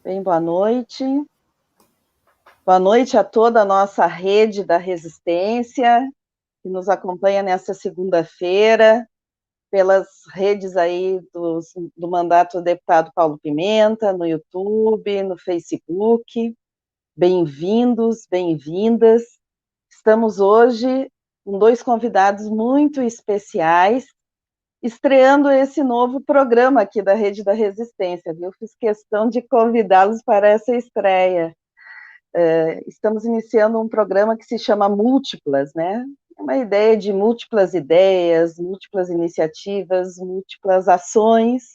Bem, boa noite. Boa noite a toda a nossa rede da resistência, que nos acompanha nesta segunda-feira, pelas redes aí do mandato do deputado Paulo Pimenta, no YouTube, no Facebook. Bem-vindos, bem-vindas. Estamos hoje com dois convidados muito especiais, estreando esse novo programa aqui da Rede da Resistência, viu? Fiz questão de convidá-los para essa estreia. Estamos iniciando um programa que se chama Múltiplas, né? Uma ideia de múltiplas ideias, múltiplas iniciativas, múltiplas ações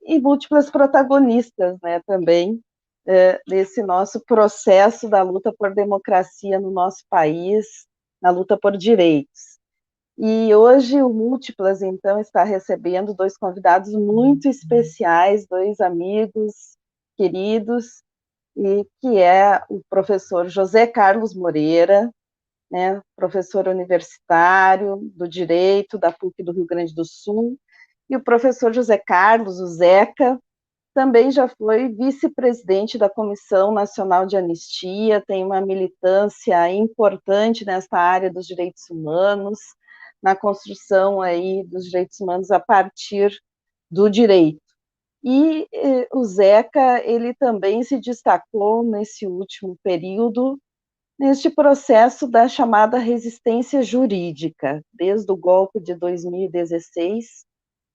e múltiplas protagonistas, né, também, desse nosso processo da luta por democracia no nosso país, na luta por direitos. E hoje o Múltiplas, então, está recebendo dois convidados muito especiais, dois amigos queridos, e que é o professor José Carlos Moreira, né, professor universitário do Direito da PUC do Rio Grande do Sul, e o professor José Carlos, o Zeca, também já foi vice-presidente da Comissão Nacional de Anistia, tem uma militância importante nesta área dos direitos humanos, na construção aí dos direitos humanos a partir do direito. E o Zeca, ele também se destacou nesse último período, neste processo da chamada resistência jurídica. Desde o golpe de 2016,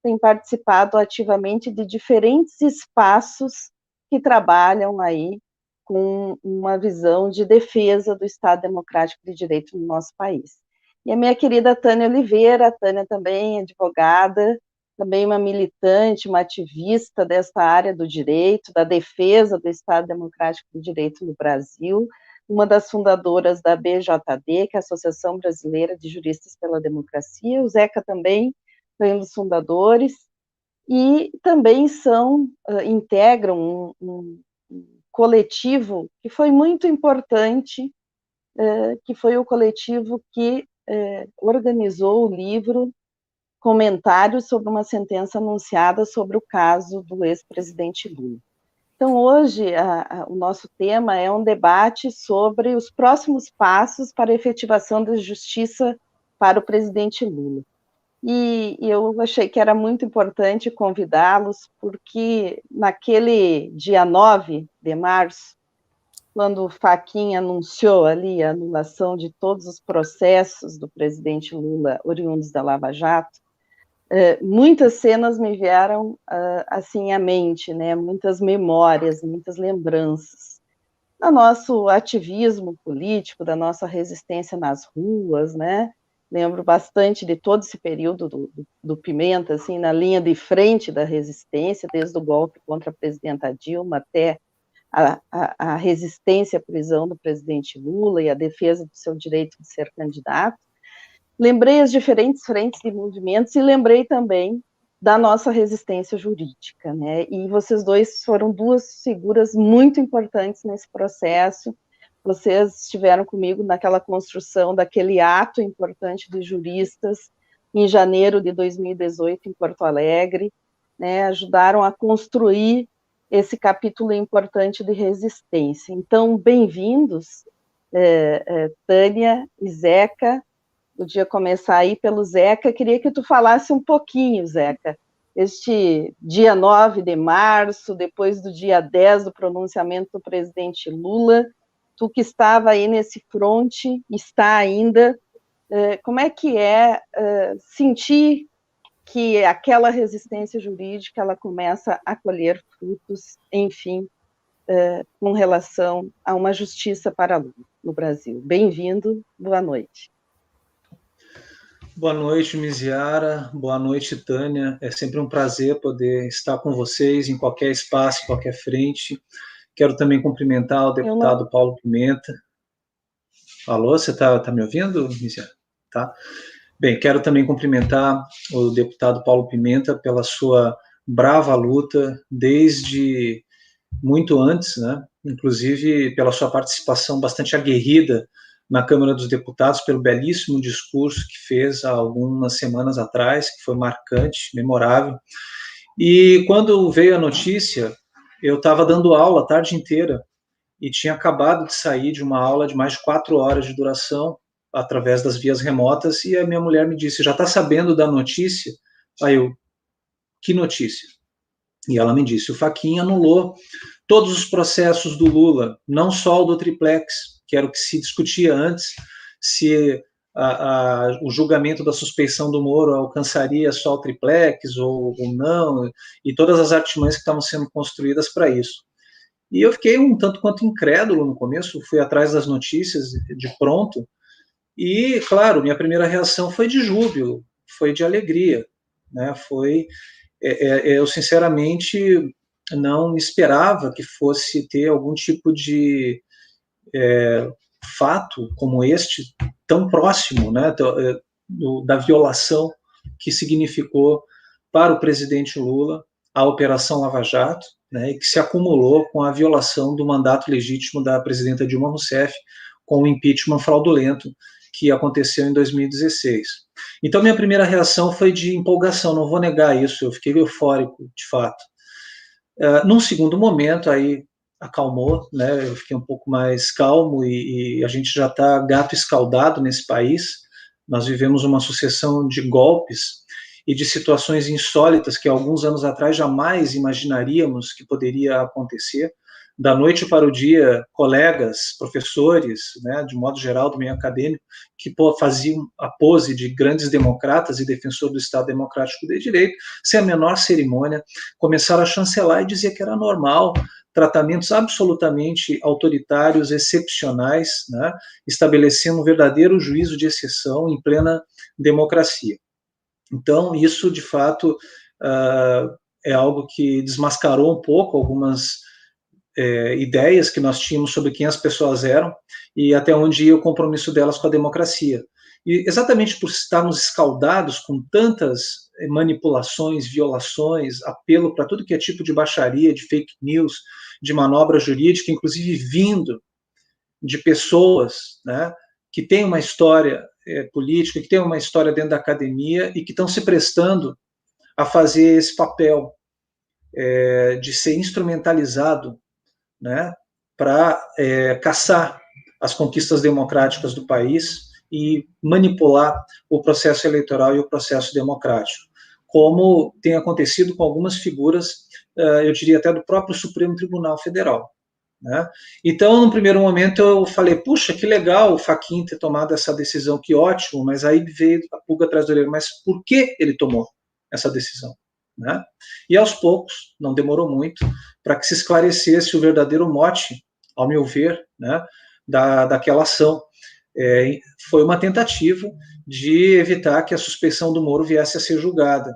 tem participado ativamente de diferentes espaços que trabalham aí com uma visão de defesa do Estado Democrático de Direito no nosso país. E a minha querida Tânia Oliveira, a Tânia também é advogada, também uma militante, uma ativista desta área do direito, da defesa do Estado Democrático de Direito no Brasil, uma das fundadoras da BJD, que é a Associação Brasileira de Juristas pela Democracia, o Zeca também foi um dos fundadores, e também integram um coletivo que foi muito importante, que foi o coletivo que organizou o livro Comentários sobre uma sentença anunciada sobre o caso do ex-presidente Lula. Então, hoje, o nosso tema é um debate sobre os próximos passos para a efetivação da justiça para o presidente Lula. E eu achei que era muito importante convidá-los, porque naquele dia 9 de março, quando o Fachin anunciou ali a anulação de todos os processos do presidente Lula oriundos da Lava Jato, muitas cenas me vieram assim à mente, né? Muitas memórias, muitas lembranças do nosso ativismo político, da nossa resistência nas ruas, né? Lembro bastante de todo esse período do Pimenta, assim, na linha de frente da resistência, desde o golpe contra a presidenta Dilma até a resistência à prisão do presidente Lula e a defesa do seu direito de ser candidato. Lembrei as diferentes frentes de movimentos e lembrei também da nossa resistência jurídica, né? E vocês dois foram duas figuras muito importantes nesse processo. Vocês estiveram comigo naquela construção daquele ato importante de juristas em janeiro de 2018 em Porto Alegre, né? Ajudaram a construir esse capítulo importante de resistência. Então, bem-vindos, Tânia e Zeca. Podia começar aí pelo Zeca. Queria que tu falasse um pouquinho, Zeca, este dia 9 de março, depois do dia 10 do pronunciamento do presidente Lula, tu que estava aí nesse fronte, está ainda, como é que é sentir que aquela resistência jurídica ela começa a colher frutos, enfim, com relação a uma justiça para Lula no Brasil? Bem-vindo, boa noite. Boa noite, Miziara. Boa noite, Tânia. É sempre um prazer poder estar com vocês em qualquer espaço, em qualquer frente. Quero também cumprimentar o deputado Paulo Pimenta. Alô, você está me ouvindo, Miziara? Tá. Bem, quero também cumprimentar o deputado Paulo Pimenta pela sua brava luta desde muito antes, né? Inclusive pela sua participação bastante aguerrida na Câmara dos Deputados, pelo belíssimo discurso que fez há algumas semanas atrás, que foi marcante, memorável. E quando veio a notícia eu estava dando aula a tarde inteira e tinha acabado de sair de uma aula de mais de 4 horas de duração, através das vias remotas, e a minha mulher me disse, já está sabendo da notícia? Aí eu, que notícia? E ela me disse, o Fachin anulou todos os processos do Lula, não só o do triplex, que era o que se discutia antes, se o julgamento da suspeição do Moro alcançaria só o triplex ou não, e todas as artimanhas que estavam sendo construídas para isso. E eu fiquei um tanto quanto incrédulo no começo, fui atrás das notícias de pronto, e, claro, minha primeira reação foi de júbilo, foi de alegria, né? Eu sinceramente não esperava que fosse ter algum tipo de fato como este tão próximo, né, da violação que significou para o presidente Lula a Operação Lava Jato, né, e que se acumulou com a violação do mandato legítimo da presidenta Dilma Rousseff, com o impeachment fraudulento que aconteceu em 2016. Então, minha primeira reação foi de empolgação, não vou negar isso, eu fiquei eufórico, de fato. Num segundo momento, aí acalmou, né, eu fiquei um pouco mais calmo e a gente já está gato escaldado nesse país, nós vivemos uma sucessão de golpes e de situações insólitas que alguns anos atrás jamais imaginaríamos que poderia acontecer. Da noite para o dia, colegas, professores, né, de modo geral do meio acadêmico, que faziam a pose de grandes democratas e defensor do Estado Democrático de Direito, sem a menor cerimônia, começaram a chancelar e dizer que era normal, tratamentos absolutamente autoritários, excepcionais, né, estabelecendo um verdadeiro juízo de exceção em plena democracia. Então, isso, de fato, é algo que desmascarou um pouco algumas ideias que nós tínhamos sobre quem as pessoas eram e até onde ia o compromisso delas com a democracia. E exatamente por estarmos escaldados com tantas manipulações, violações, apelo para tudo que é tipo de baixaria, de fake news, de manobra jurídica, inclusive vindo de pessoas, né, que têm uma história política, que têm uma história dentro da academia e que estão se prestando a fazer esse papel de ser instrumentalizado, né, para caçar as conquistas democráticas do país e manipular o processo eleitoral e o processo democrático, como tem acontecido com algumas figuras, eu diria até do próprio Supremo Tribunal Federal, né? Então, no primeiro momento, eu falei, puxa, que legal o Fachin ter tomado essa decisão, que ótimo, mas aí veio a pulga atrás da orelha, mas por que ele tomou essa decisão? Né? E aos poucos, não demorou muito, para que se esclarecesse o verdadeiro mote, ao meu ver, né, daquela ação. Foi uma tentativa de evitar que a suspeição do Moro viesse a ser julgada.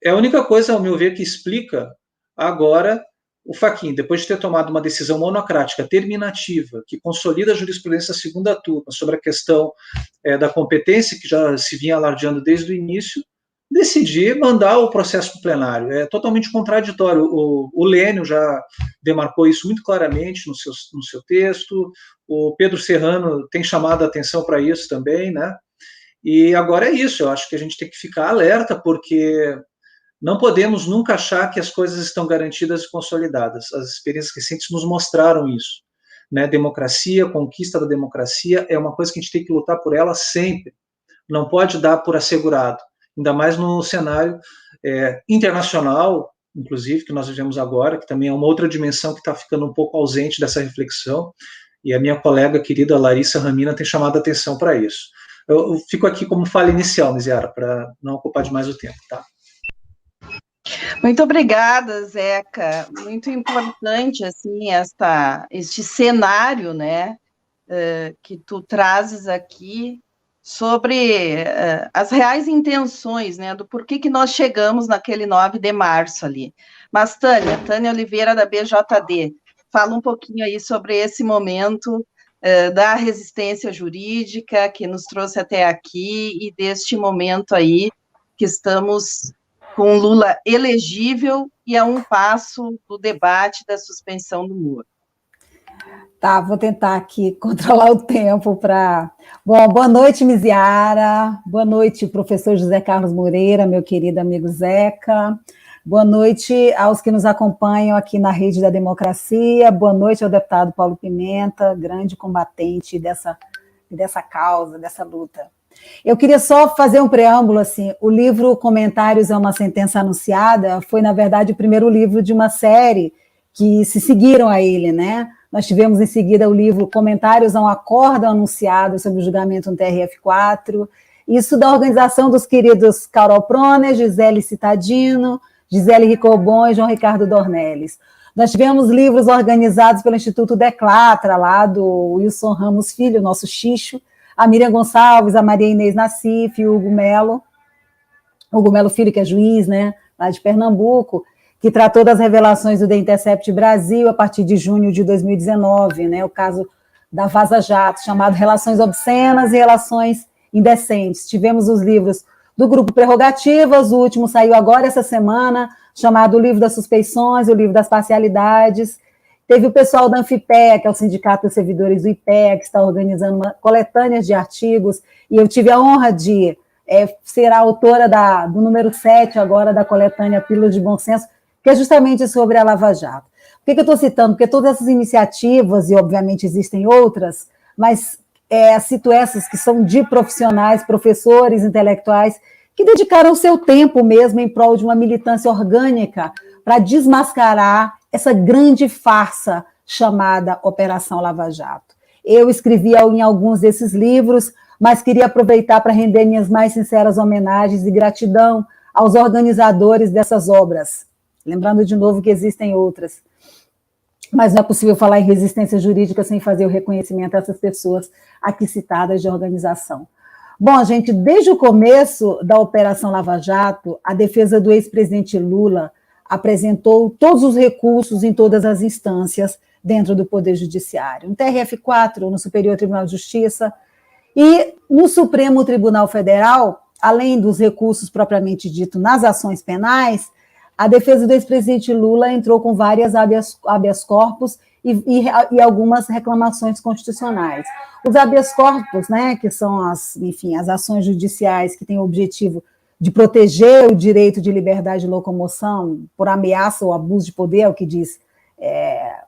É a única coisa, ao meu ver, que explica agora o Fachin, depois de ter tomado uma decisão monocrática, terminativa, que consolida a jurisprudência segunda turma sobre a questão da competência, que já se vinha alardeando desde o início, decidir mandar o processo para o plenário. É totalmente contraditório. O Lênio já demarcou isso muito claramente no seu texto, o Pedro Serrano tem chamado a atenção para isso também, né? E agora é isso, eu acho que a gente tem que ficar alerta, porque não podemos nunca achar que as coisas estão garantidas e consolidadas. As experiências recentes nos mostraram isso, né? Democracia, conquista da democracia é uma coisa que a gente tem que lutar por ela sempre. Não pode dar por assegurado, ainda mais no cenário internacional, inclusive, que nós vivemos agora, que também é uma outra dimensão que está ficando um pouco ausente dessa reflexão, e a minha colega querida Larissa Ramina tem chamado a atenção para isso. Eu fico aqui como fala inicial, Miziara, para não ocupar demais o tempo, tá? Muito obrigada, Zeca. Muito importante, assim, este cenário, né, que tu trazes aqui sobre as reais intenções, né, do porquê que nós chegamos naquele 9 de março ali. Mas, Tânia Oliveira, da BJD, fala um pouquinho aí sobre esse momento da resistência jurídica que nos trouxe até aqui e deste momento aí que estamos com Lula elegível e a um passo do debate da suspensão do Moro. Tá, vou tentar aqui controlar o tempo para... Bom, boa noite, Miziara. Boa noite, professor José Carlos Moreira, meu querido amigo Zeca. Boa noite aos que nos acompanham aqui na Rede da Democracia. Boa noite ao deputado Paulo Pimenta, grande combatente dessa causa, dessa luta. Eu queria só fazer um preâmbulo, assim, o livro Comentários a uma Sentença Anunciada foi, na verdade, o primeiro livro de uma série que se seguiram a ele, né? Nós tivemos em seguida o livro Comentários a um Acordo Anunciado sobre o julgamento no TRF4, isso da organização dos queridos Carol Proner, Gisele Citadino, Gisele Ricobon e João Ricardo Dornelles. Nós tivemos livros organizados pelo Instituto Declatra, lá do Wilson Ramos Filho, nosso Xixo, a Miriam Gonçalves, a Maria Inês Nassif, o Hugo Melo Filho, que é juiz, né, lá de Pernambuco, que tratou das revelações do The Intercept Brasil a partir de junho de 2019, né, o caso da Vaza Jato, chamado Relações Obscenas e Relações Indecentes. Tivemos os livros do Grupo Prerrogativas, o último saiu agora essa semana, chamado O Livro das Suspeições, o Livro das Parcialidades. Teve o pessoal da Anfipea, que é o Sindicato dos Servidores do IPEA, que está organizando uma coletânea de artigos, e eu tive a honra de ser a autora do número 7 agora da coletânea Pílulas de Bom Senso, que é justamente sobre a Lava Jato. Por que eu estou citando? Porque todas essas iniciativas, e obviamente existem outras, mas cito essas que são de profissionais, professores, intelectuais, que dedicaram o seu tempo mesmo em prol de uma militância orgânica para desmascarar essa grande farsa chamada Operação Lava Jato. Eu escrevi em alguns desses livros, mas queria aproveitar para render minhas mais sinceras homenagens e gratidão aos organizadores dessas obras. Lembrando de novo que existem outras. Mas não é possível falar em resistência jurídica sem fazer o reconhecimento dessas pessoas aqui citadas de organização. Bom, gente, desde o começo da Operação Lava Jato, a defesa do ex-presidente Lula apresentou todos os recursos em todas as instâncias dentro do Poder Judiciário. No TRF4, no Superior Tribunal de Justiça, e no Supremo Tribunal Federal, além dos recursos propriamente dito nas ações penais, a defesa do ex-presidente Lula entrou com várias habeas corpus e algumas reclamações constitucionais. Os habeas corpus, né, que são as ações judiciais que têm o objetivo de proteger o direito de liberdade de locomoção por ameaça ou abuso de poder, é o que diz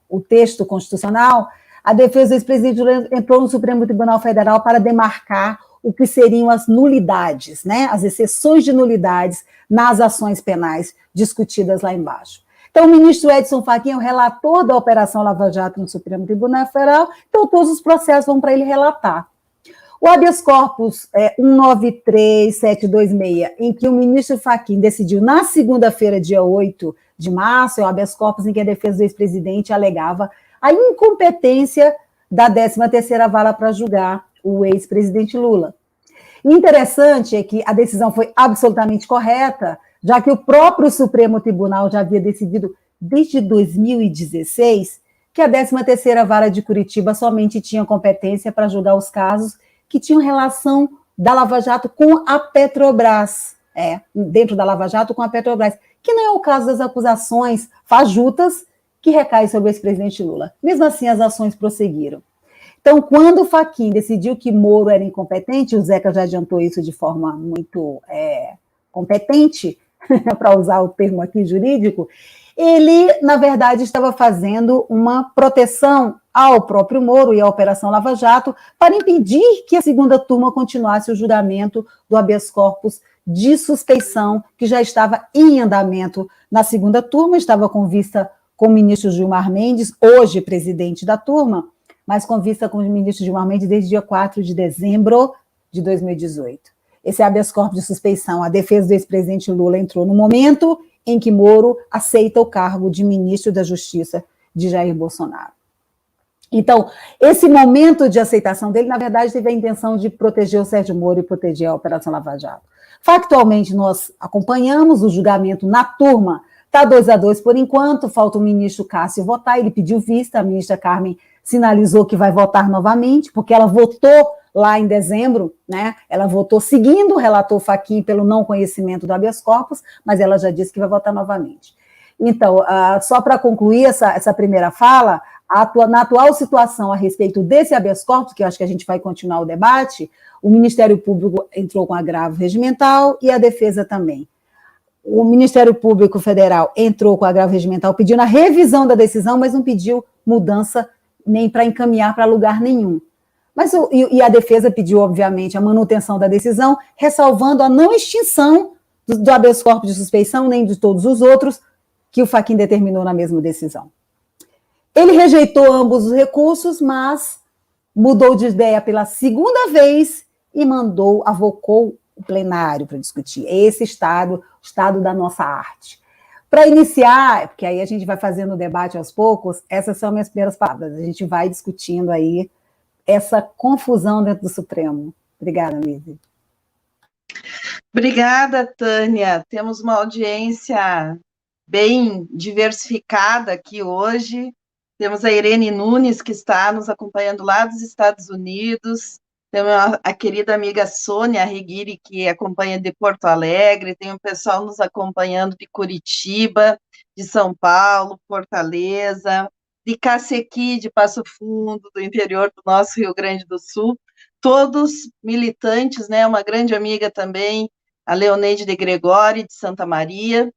o texto constitucional. A defesa do ex-presidente Lula entrou no Supremo Tribunal Federal para demarcar o que seriam as nulidades, né, as exceções de nulidades nas ações penais discutidas lá embaixo. Então, o ministro Edson Fachin é o relator da Operação Lava Jato no Supremo Tribunal Federal, então todos os processos vão para ele relatar. O habeas corpus 193726, em que o ministro Fachin decidiu na segunda-feira, dia 8 de março, é o habeas corpus em que a defesa do ex-presidente alegava a incompetência da 13ª Vara para julgar o ex-presidente Lula. E interessante é que a decisão foi absolutamente correta, já que o próprio Supremo Tribunal já havia decidido desde 2016 que a 13ª Vara de Curitiba somente tinha competência para julgar os casos que tinham relação da Lava Jato com a Petrobras, dentro da Lava Jato com a Petrobras, que não é o caso das acusações fajutas que recaem sobre o ex-presidente Lula. Mesmo assim, as ações prosseguiram. Então, quando o Fachin decidiu que Moro era incompetente, o Zeca já adiantou isso de forma muito competente, para usar o termo aqui jurídico, ele, na verdade, estava fazendo uma proteção ao próprio Moro e à Operação Lava Jato para impedir que a segunda turma continuasse o julgamento do habeas corpus de suspeição, que já estava em andamento na segunda turma, estava com vista com o ministro Gilmar Mendes, hoje presidente da turma, mas com vista com o ministro Gilmar Mendes desde dia 4 de dezembro de 2018. Esse habeas corpus de suspeição, a defesa do ex-presidente Lula entrou no momento em que Moro aceita o cargo de ministro da Justiça de Jair Bolsonaro. Então, esse momento de aceitação dele, na verdade, teve a intenção de proteger o Sérgio Moro e proteger a Operação Lava Jato. Factualmente, nós acompanhamos o julgamento na turma, está 2-2 por enquanto, falta o ministro Cássio votar, ele pediu vista, a ministra Carmen sinalizou que vai votar novamente, porque ela votou lá em dezembro, né? Ela votou seguindo o relator Fachin pelo não conhecimento do habeas corpus, mas ela já disse que vai votar novamente. Então, só para concluir essa primeira fala, na atual situação a respeito desse habeas corpus, que eu acho que a gente vai continuar o debate, o Ministério Público entrou com agravo regimental e a defesa também. o Ministério Público Federal entrou com o agravo regimental pedindo a revisão da decisão, mas não pediu mudança nem para encaminhar para lugar nenhum. E a defesa pediu, obviamente, a manutenção da decisão, ressalvando a não extinção do habeas corpus de suspeição, nem de todos os outros, que o Fachin determinou na mesma decisão. Ele rejeitou ambos os recursos, mas mudou de ideia pela segunda vez e avocou o plenário para discutir. Esse o estado da nossa arte. Para iniciar, porque aí a gente vai fazendo o debate aos poucos, essas são minhas primeiras palavras. A gente vai discutindo aí essa confusão dentro do Supremo. Obrigada, Mise. Obrigada, Tânia. Temos uma audiência bem diversificada aqui hoje. Temos a Irene Nunes, que está nos acompanhando lá dos Estados Unidos. Temos a querida amiga Sônia Reguiri, que acompanha de Porto Alegre. Tem o pessoal nos acompanhando de Curitiba, de São Paulo, Fortaleza, de Cacequi, de Passo Fundo, do interior do nosso Rio Grande do Sul. Todos militantes, né? Uma grande amiga também, a Leoneide de Gregori, de Santa Maria.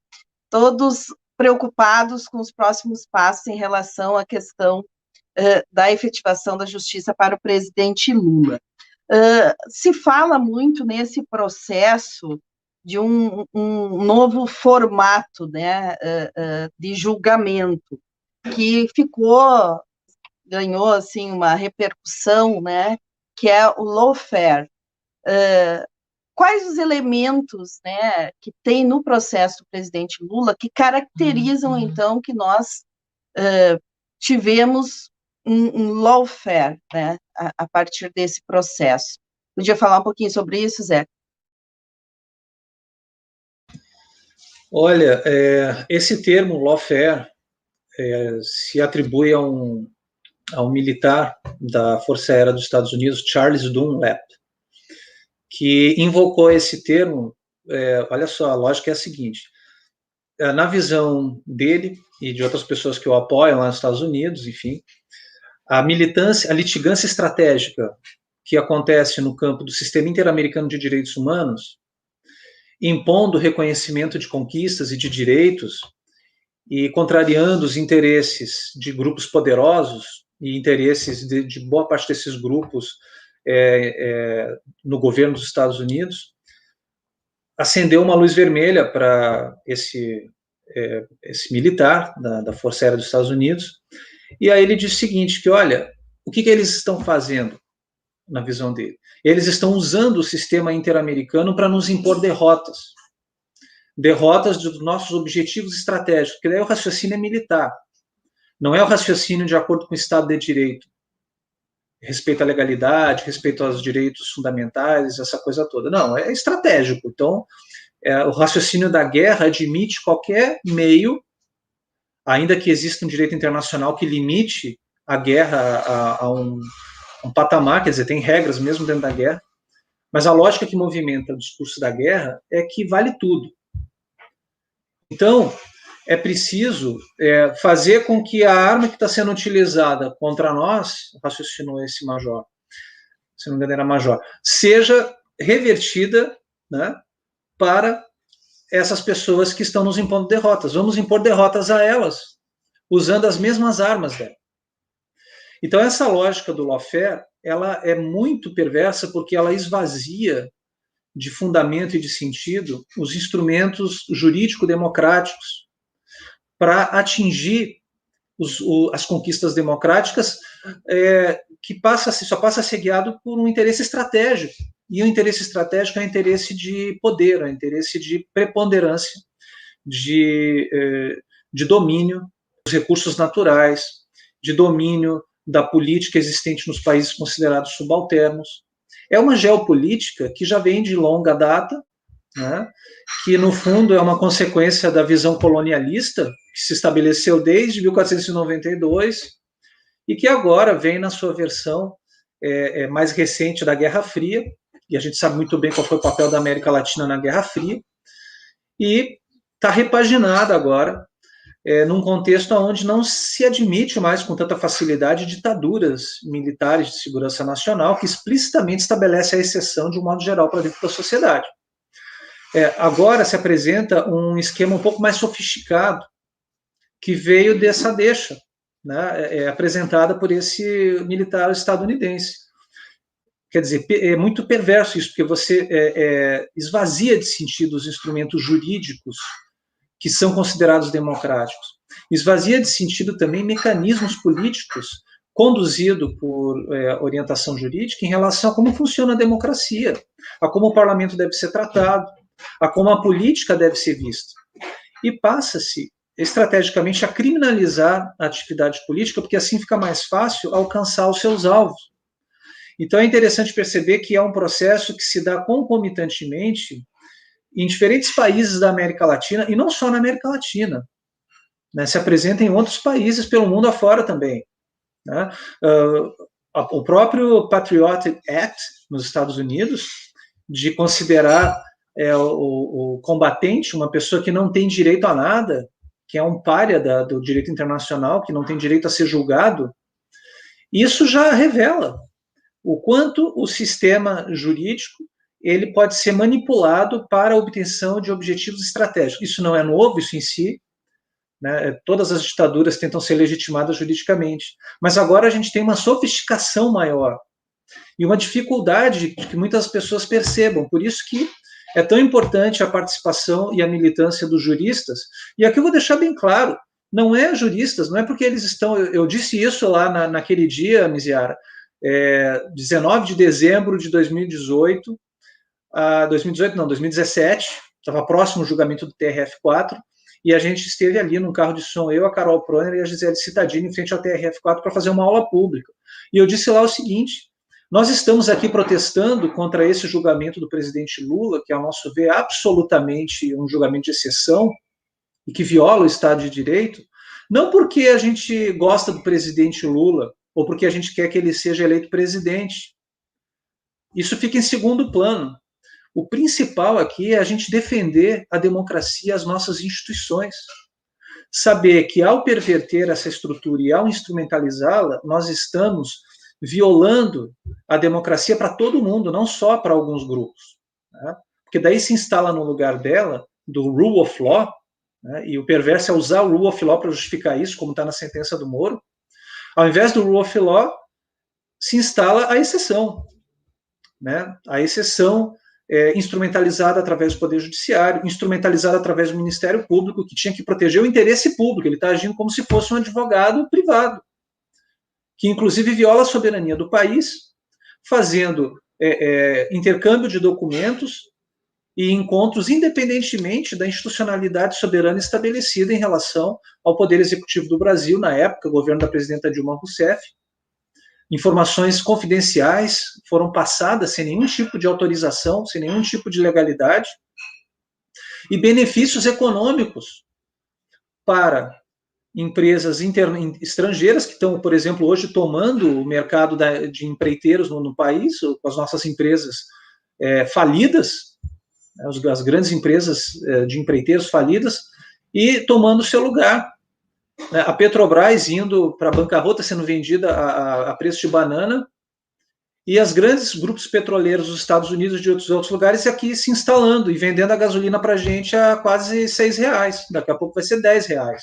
Todos preocupados com os próximos passos em relação à questão da efetivação da justiça para o presidente Lula. Se fala muito nesse processo de um novo formato, né, de julgamento, que ganhou assim, uma repercussão, né, que é o lawfare. Quais os elementos, né, que tem no processo do presidente Lula que caracterizam, então, que nós tivemos um lawfare, né, a partir desse processo? Podia falar um pouquinho sobre isso, Zé? Olha, esse termo lawfare se atribui a um militar da Força Aérea dos Estados Unidos, Charles Dunlap, que invocou esse termo. Olha só, a lógica é a seguinte: na visão dele e de outras pessoas que o apoiam lá nos Estados Unidos, enfim, a litigância estratégica que acontece no campo do Sistema Interamericano de Direitos Humanos, impondo o reconhecimento de conquistas e de direitos e contrariando os interesses de grupos poderosos e interesses de boa parte desses grupos no governo dos Estados Unidos, acendeu uma luz vermelha para esse militar da Força Aérea dos Estados Unidos. E aí ele disse o seguinte, que olha, o que eles estão fazendo, na visão dele? Eles estão usando o sistema interamericano para nos impor derrotas dos nossos objetivos estratégicos, porque daí o raciocínio é militar, não é o raciocínio de acordo com o Estado de Direito, respeito à legalidade, respeito aos direitos fundamentais, essa coisa toda. Não, é estratégico. Então, o raciocínio da guerra admite qualquer meio, ainda que exista um direito internacional que limite a guerra a um patamar, quer dizer, tem regras mesmo dentro da guerra, mas a lógica que movimenta o discurso da guerra é que vale tudo. Então, é preciso fazer com que a arma que está sendo utilizada contra nós, raciocinou esse major, se não me engano era major, seja revertida, né, para essas pessoas que estão nos impondo derrotas. Vamos impor derrotas a elas, usando as mesmas armas dela. Então, essa lógica do lawfare, ela é muito perversa porque ela esvazia de fundamento e de sentido os instrumentos jurídico-democráticos para atingir as conquistas democráticas, que só passa a ser guiado por um interesse estratégico. E o interesse estratégico é o interesse de poder, é o interesse de preponderância, de domínio dos recursos naturais, de domínio da política existente nos países considerados subalternos. É uma geopolítica que já vem de longa data, né, que, no fundo, é uma consequência da visão colonialista que se estabeleceu desde 1492 e que agora vem na sua versão mais recente da Guerra Fria, e a gente sabe muito bem qual foi o papel da América Latina na Guerra Fria, e está repaginada agora num contexto onde não se admite mais com tanta facilidade ditaduras militares de segurança nacional, que explicitamente estabelece a exceção de um modo geral para dentro da sociedade. Agora se apresenta um esquema um pouco mais sofisticado, que veio dessa deixa, né, apresentada por esse militar estadunidense. Quer dizer, é muito perverso isso, porque você esvazia de sentido os instrumentos jurídicos que são considerados democráticos. Esvazia de sentido também mecanismos políticos conduzidos por orientação jurídica em relação a como funciona a democracia, a como o parlamento deve ser tratado, a como a política deve ser vista. E passa-se, estrategicamente, a criminalizar a atividade política, porque assim fica mais fácil alcançar os seus alvos. Então é interessante perceber que é um processo que se dá concomitantemente em diferentes países da América Latina, e não só na América Latina, né, se apresenta em outros países pelo mundo afora também. Né? O próprio Patriot Act nos Estados Unidos, de considerar o combatente uma pessoa que não tem direito a nada, que é um pária do direito internacional, que não tem direito a ser julgado, isso já revela o quanto o sistema jurídico ele pode ser manipulado para a obtenção de objetivos estratégicos. Isso não é novo, isso em si, né? Todas as ditaduras tentam ser legitimadas juridicamente, mas agora a gente tem uma sofisticação maior e uma dificuldade que muitas pessoas percebam. Por isso que é tão importante a participação e a militância dos juristas. E aqui eu vou deixar bem claro, não é juristas, não é porque eles estão... Eu disse isso lá naquele dia, Miziara, 19 de dezembro de 2018, 2017, estava próximo o julgamento do TRF4, e a gente esteve ali num carro de som, eu, a Carol Proner e a Gisele Cittadini, em frente ao TRF4 para fazer uma aula pública. E eu disse lá o seguinte: nós estamos aqui protestando contra esse julgamento do presidente Lula, que, ao nosso ver, é absolutamente um julgamento de exceção e que viola o Estado de Direito, não porque a gente gosta do presidente Lula ou porque a gente quer que ele seja eleito presidente. Isso fica em segundo plano. O principal aqui é a gente defender a democracia e as nossas instituições. Saber que, ao perverter essa estrutura e ao instrumentalizá-la, nós estamos violando a democracia para todo mundo, não só para alguns grupos. Né? Porque daí se instala no lugar dela, do rule of law, né? E o perverso é usar o rule of law para justificar isso, como está na sentença do Moro. Ao invés do rule of law, se instala a exceção. Né? A exceção instrumentalizada através do Poder Judiciário, instrumentalizada através do Ministério Público, que tinha que proteger o interesse público. Ele está agindo como se fosse um advogado privado, que inclusive viola a soberania do país, fazendo intercâmbio de documentos e encontros independentemente da institucionalidade soberana estabelecida em relação ao Poder Executivo do Brasil, na época, o governo da presidenta Dilma Rousseff. Informações confidenciais foram passadas sem nenhum tipo de autorização, sem nenhum tipo de legalidade, e benefícios econômicos para empresas estrangeiras que estão, por exemplo, hoje tomando o mercado de empreiteiros no país, com as nossas empresas falidas, as grandes empresas de empreiteiros falidas, e tomando o seu lugar. A Petrobras indo para a bancarrota, sendo vendida a preço de banana, e as grandes grupos petroleiros dos Estados Unidos e de outros lugares aqui se instalando e vendendo a gasolina para a gente a quase R$6. Daqui a pouco vai ser R$10.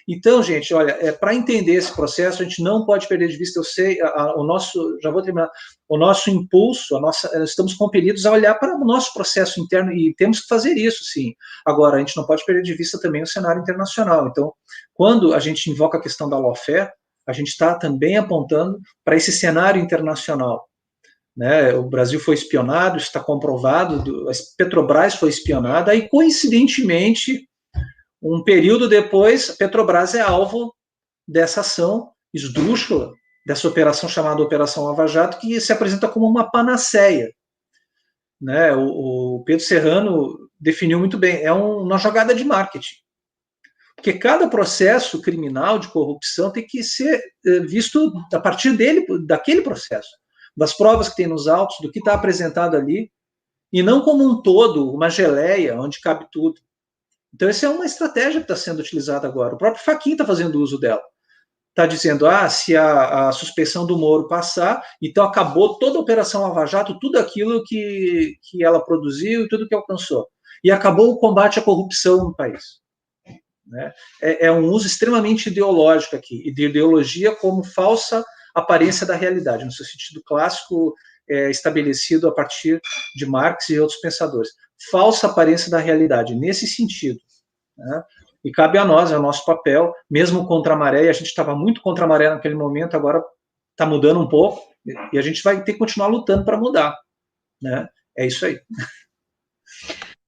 Então, gente, olha, para entender esse processo, a gente não pode perder de vista, eu sei, o nosso, já vou terminar, o nosso impulso, estamos compelidos a olhar para o nosso processo interno e temos que fazer isso, sim. Agora, a gente não pode perder de vista também o cenário internacional. Então, quando a gente invoca a questão da lawfare, a gente está também apontando para esse cenário internacional. Né? O Brasil foi espionado, está comprovado, a Petrobras foi espionada, e coincidentemente, um período depois, a Petrobras é alvo dessa ação esdrúxula, dessa operação chamada Operação Lava Jato, que se apresenta como uma panaceia. Né? O Pedro Serrano definiu muito bem, é uma jogada de marketing. Porque cada processo criminal de corrupção tem que ser visto a partir daquele processo, das provas que tem nos autos, do que está apresentado ali, e não como um todo, uma geleia, onde cabe tudo. Então, essa é uma estratégia que está sendo utilizada agora. O próprio Fachin está fazendo uso dela. está dizendo, se a suspeição do Moro passar, então acabou toda a Operação Lava Jato, tudo aquilo que ela produziu e tudo que alcançou. E acabou o combate à corrupção no país. Né? É um uso extremamente ideológico aqui, e de ideologia como falsa aparência da realidade, no seu sentido clássico estabelecido a partir de Marx e outros pensadores. Falsa aparência da realidade, nesse sentido. Né? E cabe a nós, é o nosso papel, mesmo contra a maré, e a gente estava muito contra a maré naquele momento, agora está mudando um pouco, e a gente vai ter que continuar lutando para mudar. Né? É isso aí.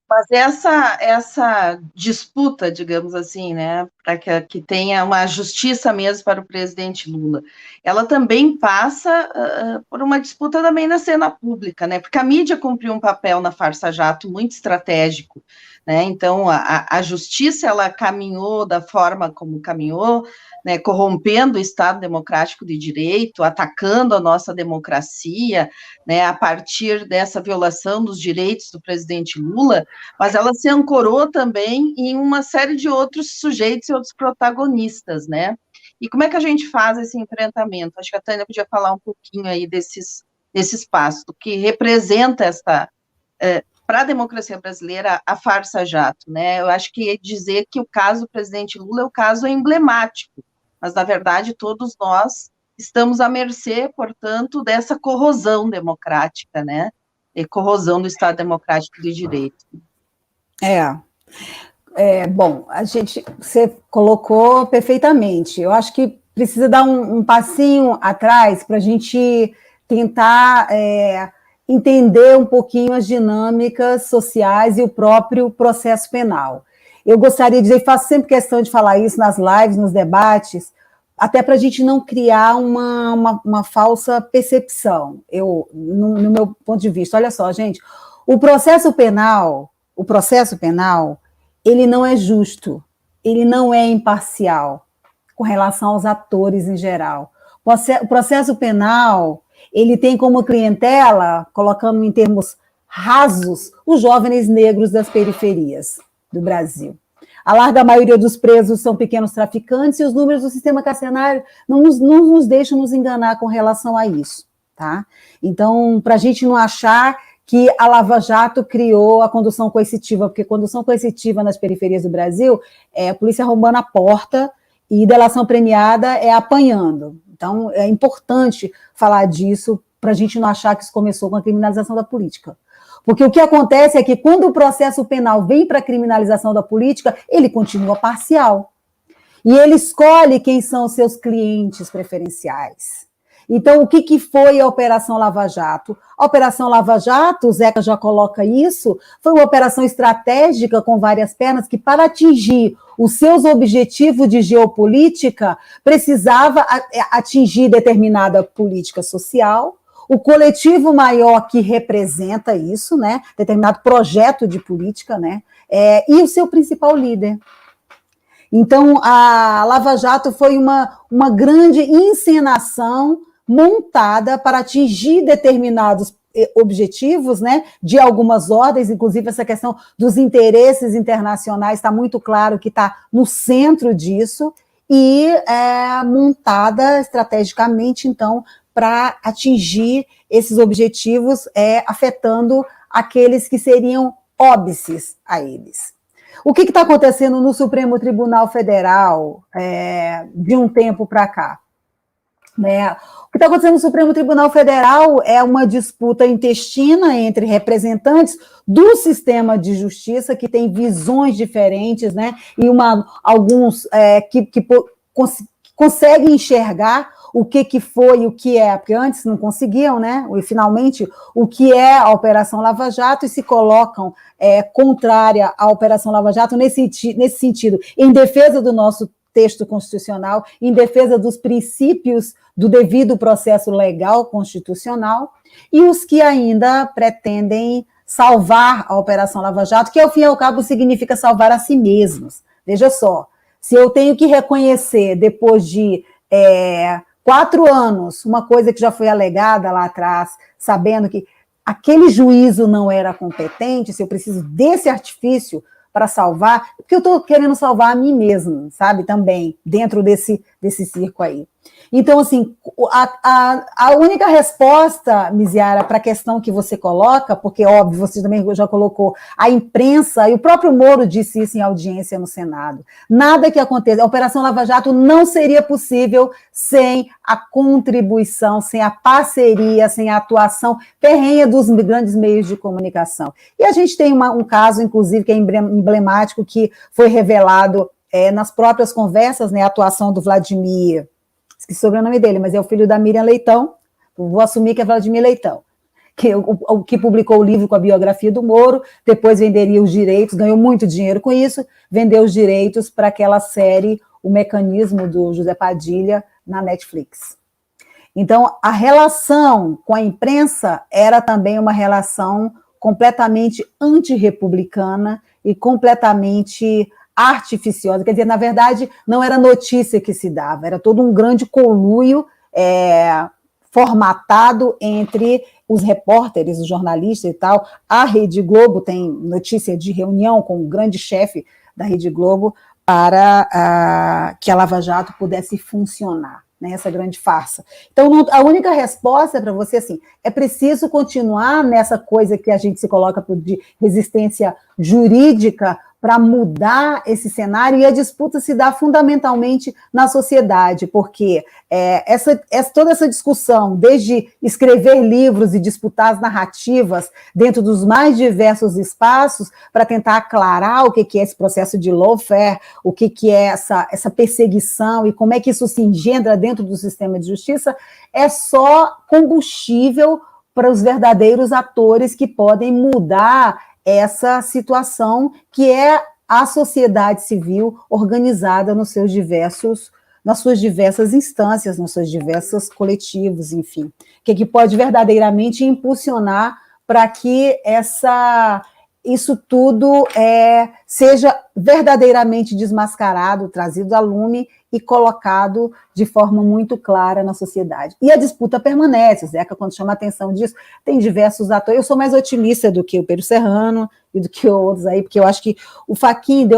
Mas essa disputa, digamos assim, né, para que tenha uma justiça mesmo para o presidente Lula, ela também passa por uma disputa também na cena pública, né, porque a mídia cumpriu um papel na Farsa Jato muito estratégico, né, então a justiça, ela caminhou da forma como caminhou, né, corrompendo o Estado Democrático de Direito, atacando a nossa democracia, né, a partir dessa violação dos direitos do presidente Lula, mas ela se ancorou também em uma série de outros sujeitos e outros protagonistas, né? E como é que a gente faz esse enfrentamento? Acho que a Tânia podia falar um pouquinho aí desse espaço, do que representa para a democracia brasileira, a Farsa Jato, né? Eu acho que dizer que o caso do presidente Lula é o caso emblemático, mas, na verdade, todos nós estamos à mercê, portanto, dessa corrosão democrática, né? E corrosão do Estado Democrático de Direito. Bom, você colocou perfeitamente. Eu acho que precisa dar um passinho atrás para a gente tentar entender um pouquinho as dinâmicas sociais e o próprio processo penal. Eu gostaria de dizer, e faço sempre questão de falar isso nas lives, nos debates, até para a gente não criar uma falsa percepção. No meu ponto de vista, olha só, gente, o processo penal, ele não é justo, ele não é imparcial com relação aos atores em geral. O processo penal, ele tem como clientela, colocando em termos rasos, os jovens negros das periferias do Brasil. A larga maioria dos presos são pequenos traficantes e os números do sistema carcerário não nos deixam nos enganar com relação a isso. Tá? Então, para a gente não achar que a Lava Jato criou a condução coercitiva, porque condução coercitiva nas periferias do Brasil é a polícia roubando a porta e delação premiada é apanhando. Então, é importante falar disso para a gente não achar que isso começou com a criminalização da política. Porque o que acontece é que quando o processo penal vem para a criminalização da política, ele continua parcial. E ele escolhe quem são os seus clientes preferenciais. Então, o que foi a Operação Lava Jato? A Operação Lava Jato, o Zeca já coloca isso, foi uma operação estratégica com várias pernas que, para atingir os seus objetivos de geopolítica, precisava atingir determinada política social, o coletivo maior que representa isso, né, determinado projeto de política, né, e o seu principal líder. Então, a Lava Jato foi uma grande encenação montada para atingir determinados objetivos, né, de algumas ordens, inclusive essa questão dos interesses internacionais está muito claro que está no centro disso, e montada estrategicamente, então, para atingir esses objetivos, afetando aqueles que seriam óbices a eles. O que está acontecendo no Supremo Tribunal Federal de um tempo para cá? O que está acontecendo no Supremo Tribunal Federal é uma disputa intestina entre representantes do sistema de justiça que tem visões diferentes, né? E alguns que conseguem enxergar o que foi e o que é, porque antes não conseguiam, né? E finalmente, o que é a Operação Lava Jato, e se colocam contrária à Operação Lava Jato nesse sentido, em defesa do nosso texto constitucional, em defesa dos princípios do devido processo legal constitucional, e os que ainda pretendem salvar a Operação Lava Jato, que ao fim e ao cabo significa salvar a si mesmos. Veja só, se eu tenho que reconhecer, depois de 4 anos, uma coisa que já foi alegada lá atrás, sabendo que aquele juízo não era competente, se eu preciso desse artifício para salvar, porque eu estou querendo salvar a mim mesmo, sabe, também, dentro desse circo aí. Então, assim, a única resposta, Miziara, para a questão que você coloca, porque, óbvio, você também já colocou, a imprensa, e o próprio Moro disse isso em audiência no Senado, nada que aconteça, a Operação Lava Jato não seria possível sem a contribuição, sem a parceria, sem a atuação ferrenha dos grandes meios de comunicação. E a gente tem um caso, inclusive, que é emblemático, que foi revelado nas próprias conversas, né, a atuação do Vladimir, esqueci o sobrenome dele, mas é o filho da Miriam Leitão, vou assumir que é Vladimir Leitão, que publicou o livro com a biografia do Moro, depois venderia os direitos, ganhou muito dinheiro com isso, vendeu os direitos para aquela série, O Mecanismo, do José Padilha, na Netflix. Então, a relação com a imprensa era também uma relação completamente antirrepublicana e completamente artificiosa, quer dizer, na verdade, não era notícia que se dava, era todo um grande conluio formatado entre os repórteres, os jornalistas e tal. A Rede Globo tem notícia de reunião com o grande chefe da Rede Globo para que a Lava Jato pudesse funcionar, né, essa grande farsa. Então, a única resposta para você, assim, é preciso continuar nessa coisa que a gente se coloca de resistência jurídica para mudar esse cenário, e a disputa se dá fundamentalmente na sociedade, porque toda essa discussão, desde escrever livros e disputar as narrativas dentro dos mais diversos espaços, para tentar aclarar o que é esse processo de lawfare, o que é essa perseguição e como é que isso se engendra dentro do sistema de justiça, é só combustível para os verdadeiros atores que podem mudar essa situação que é a sociedade civil organizada nas suas diversas instâncias, nos seus diversos coletivos, enfim, que pode verdadeiramente impulsionar para que isso tudo seja verdadeiramente desmascarado, trazido a lume e colocado de forma muito clara na sociedade. E a disputa permanece, Zeca, quando chama a atenção disso, tem diversos atores. Eu sou mais otimista do que o Pedro Serrano e do que outros aí, porque eu acho que o Fachin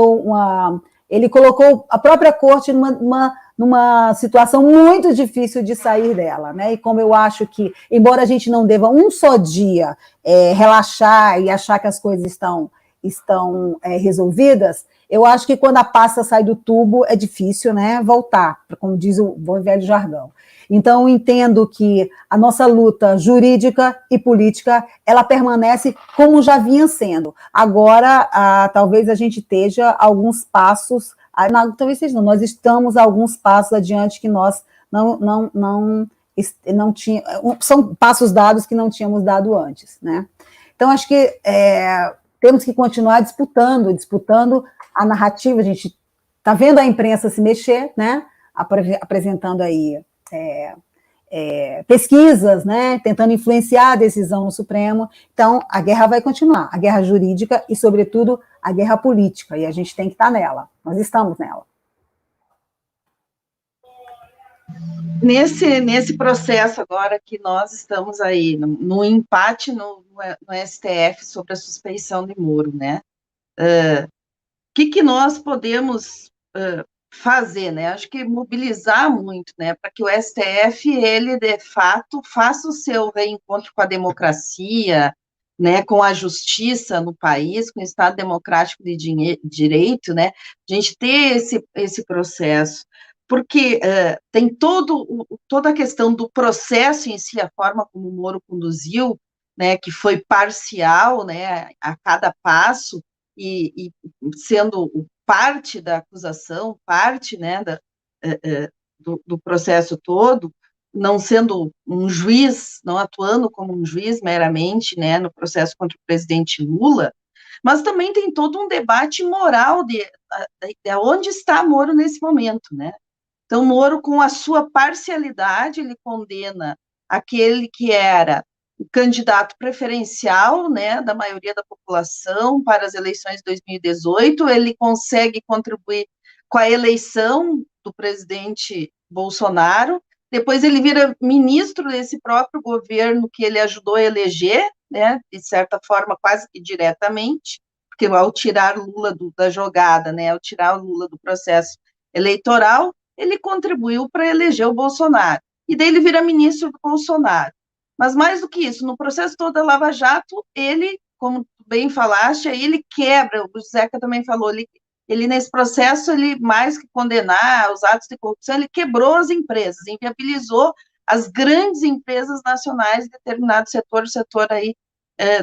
ele colocou a própria corte numa situação muito difícil de sair dela, né? E como eu acho que, embora a gente não deva um só dia relaxar e achar que as coisas estão resolvidas, eu acho que quando a pasta sai do tubo é difícil, né, voltar, como diz o bom e velho jargão. Então, entendo que a nossa luta jurídica e política, ela permanece como já vinha sendo. Agora, talvez a gente esteja alguns passos, talvez seja, nós estamos alguns passos adiante que nós não tínhamos, são passos dados que não tínhamos dado antes, né? Então, acho que temos que continuar disputando a narrativa. A gente está vendo a imprensa se mexer, né? Apresentando aí pesquisas, né? Tentando influenciar a decisão no Supremo. Então, a guerra vai continuar, a guerra jurídica e, sobretudo, a guerra política, e a gente tem que estar nela, nós estamos nela. Nesse processo agora que nós estamos aí, no empate no STF sobre a suspeição de Moro, né? Que nós podemos fazer, né? Acho que mobilizar muito, né? Para que o STF, ele, de fato, faça o seu reencontro com a democracia, né? Com a justiça no país, com o Estado Democrático de Direito, né? A gente ter esse processo, porque tem toda a questão do processo em si, a forma como o Moro conduziu, né? Que foi parcial, né? A cada passo, e sendo parte da acusação, parte, né, do processo todo, não sendo um juiz, não atuando como um juiz meramente, né, no processo contra o presidente Lula, mas também tem todo um debate moral de onde está Moro nesse momento, né? Então, Moro, com a sua parcialidade, ele condena aquele que era o candidato preferencial, né, da maioria da população para as eleições de 2018, ele consegue contribuir com a eleição do presidente Bolsonaro, depois ele vira ministro desse próprio governo que ele ajudou a eleger, né, de certa forma, quase que diretamente, porque ao tirar Lula da jogada, né, ao tirar o Lula do processo eleitoral, ele contribuiu para eleger o Bolsonaro. E daí ele vira ministro do Bolsonaro. Mas mais do que isso, no processo todo da Lava Jato, ele, como bem falaste, aí ele quebra, o Zeca também falou, ele nesse processo, ele mais que condenar os atos de corrupção, ele quebrou as empresas, inviabilizou as grandes empresas nacionais de determinado setor, o setor aí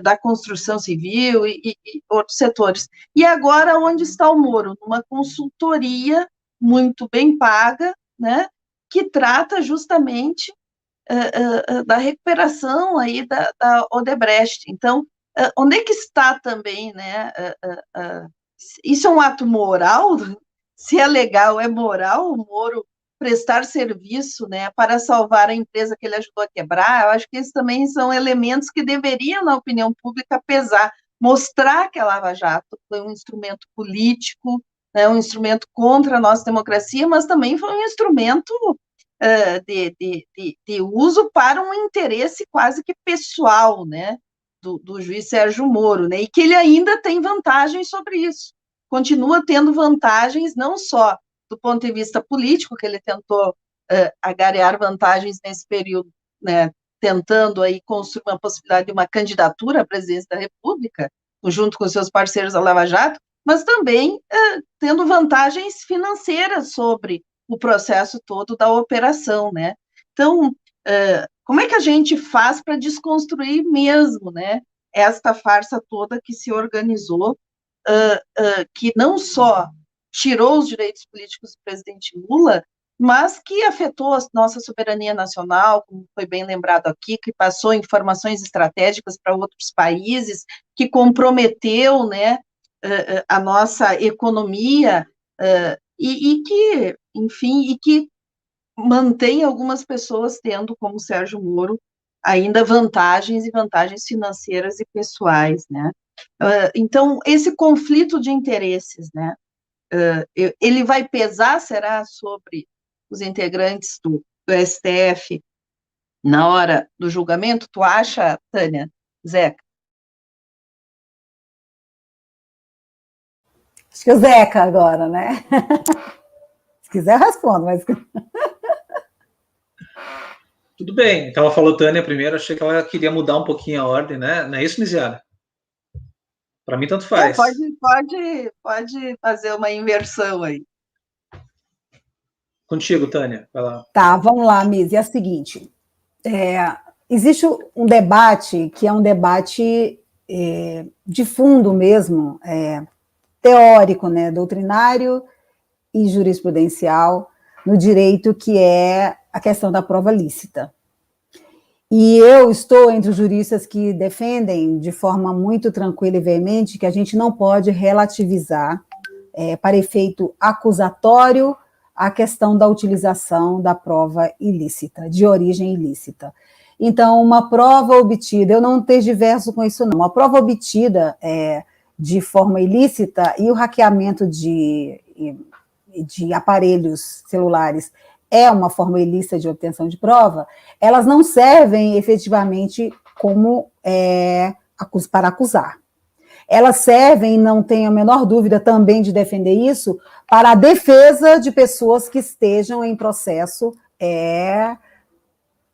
da construção civil e outros setores. E agora, onde está o Moro? Numa consultoria muito bem paga, né, que trata justamente da recuperação aí da Odebrecht. Então, onde é que está também, né, isso é um ato moral? Se é legal, é moral o Moro prestar serviço, né, para salvar a empresa que ele ajudou a quebrar? Eu acho que esses também são elementos que deveriam, na opinião pública, pesar, mostrar que a Lava Jato foi um instrumento político, né, um instrumento contra a nossa democracia, mas também foi um instrumento de uso para um interesse quase que pessoal, né, do juiz Sérgio Moro, né, e que ele ainda tem vantagens sobre isso, continua tendo vantagens não só do ponto de vista político, que ele tentou agariar vantagens nesse período, né, tentando aí construir uma possibilidade de uma candidatura à presidência da República, junto com seus parceiros da Lava Jato, mas também tendo vantagens financeiras sobre o processo todo da operação, né? Então, como é que a gente faz para desconstruir mesmo, né, esta farsa toda que se organizou, que não só tirou os direitos políticos do presidente Lula, mas que afetou a nossa soberania nacional, como foi bem lembrado aqui, que passou informações estratégicas para outros países, que comprometeu, né, a nossa economia, e que, enfim, e que mantém algumas pessoas tendo, como Sérgio Moro, ainda vantagens e vantagens financeiras e pessoais, né? Então, esse conflito de interesses, né? Ele vai pesar, será, sobre os integrantes do STF na hora do julgamento? Tu acha, Tânia, Zeca? Acho que o Zeca agora, né? Se quiser, eu respondo, mas... Tudo bem. Então, ela falou Tânia primeiro, achei que ela queria mudar um pouquinho a ordem, né? Não é isso, Miziara? Para mim, tanto faz. Pode fazer uma inversão aí. Contigo, Tânia. Vai lá. Tá, vamos lá, Miz. É o seguinte, existe um debate que é um debate de fundo mesmo, teórico, né, doutrinário e jurisprudencial no direito, que é a questão da prova lícita. E eu estou entre os juristas que defendem de forma muito tranquila e veemente que a gente não pode relativizar, para efeito acusatório, a questão da utilização da prova ilícita, de origem ilícita. Então, uma prova obtida, eu não tergiverso com isso não, uma prova obtida de forma ilícita e o hackeamento de aparelhos celulares é uma forma ilícita de obtenção de prova, elas não servem efetivamente como para acusar. Elas servem, não tenho a menor dúvida também de defender isso, para a defesa de pessoas que estejam em processo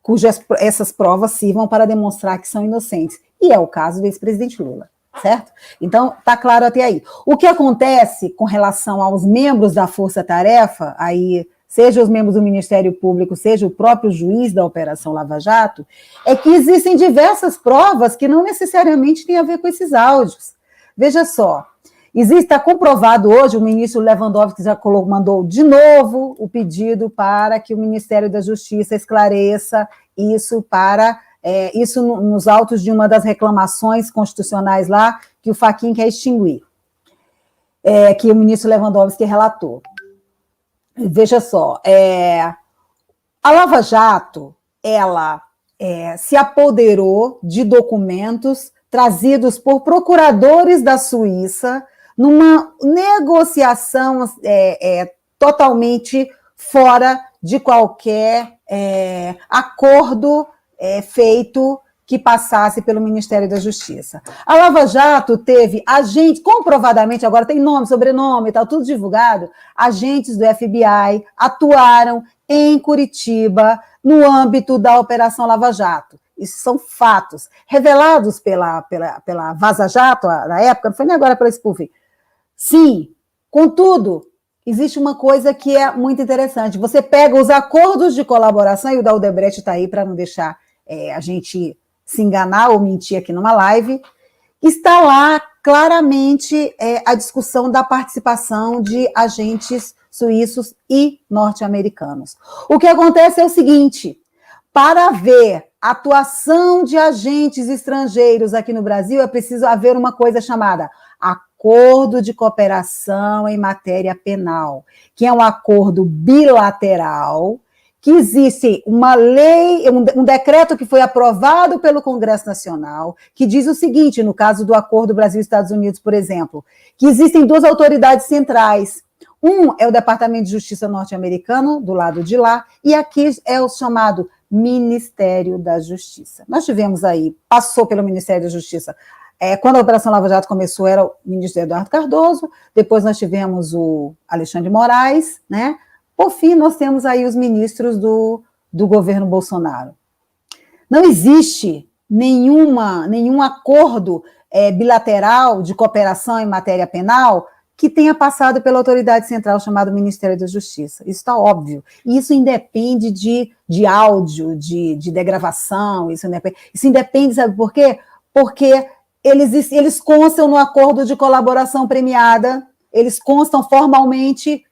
cujas essas provas sirvam para demonstrar que são inocentes. E é o caso do ex-presidente Lula, certo? Então, está claro até aí. O que acontece com relação aos membros da Força-Tarefa, aí, seja os membros do Ministério Público, seja o próprio juiz da Operação Lava Jato, é que existem diversas provas que não necessariamente têm a ver com esses áudios. Veja só, está comprovado hoje, o ministro Lewandowski já mandou de novo o pedido para que o Ministério da Justiça esclareça isso isso nos autos de uma das reclamações constitucionais lá, que o Fachin quer extinguir, que o ministro Lewandowski relatou. Veja só, a Lava Jato, ela se apoderou de documentos trazidos por procuradores da Suíça numa negociação totalmente fora de qualquer acordo feito que passasse pelo Ministério da Justiça. A Lava Jato teve agentes, comprovadamente, agora tem nome, sobrenome e tal, tudo divulgado, agentes do FBI atuaram em Curitiba no âmbito da Operação Lava Jato. Isso são fatos revelados pela Vaza Jato, na época, não foi nem agora pela spoofing. Sim, contudo, existe uma coisa que é muito interessante. Você pega os acordos de colaboração, e o da Odebrecht está aí para não deixar a gente se enganar ou mentir aqui numa live, está lá claramente a discussão da participação de agentes suíços e norte-americanos. O que acontece é o seguinte, para haver atuação de agentes estrangeiros aqui no Brasil, é preciso haver uma coisa chamada Acordo de Cooperação em Matéria Penal, que é um acordo bilateral, que existe uma lei, um decreto que foi aprovado pelo Congresso Nacional, que diz o seguinte, no caso do acordo Brasil-Estados Unidos, por exemplo, que existem duas autoridades centrais. Um é o Departamento de Justiça norte-americano, do lado de lá, e aqui é o chamado Ministério da Justiça. Nós tivemos aí, passou pelo Ministério da Justiça, quando a Operação Lava Jato começou, era o ministro Eduardo Cardoso, depois nós tivemos o Alexandre Moraes, né? Por fim, nós temos aí os ministros do governo Bolsonaro. Não existe nenhum acordo bilateral de cooperação em matéria penal que tenha passado pela autoridade central chamada Ministério da Justiça. Isso está óbvio. E isso independe de áudio, de degravação, isso independe, sabe por quê? Porque eles constam no acordo de colaboração premiada, eles constam formalmente.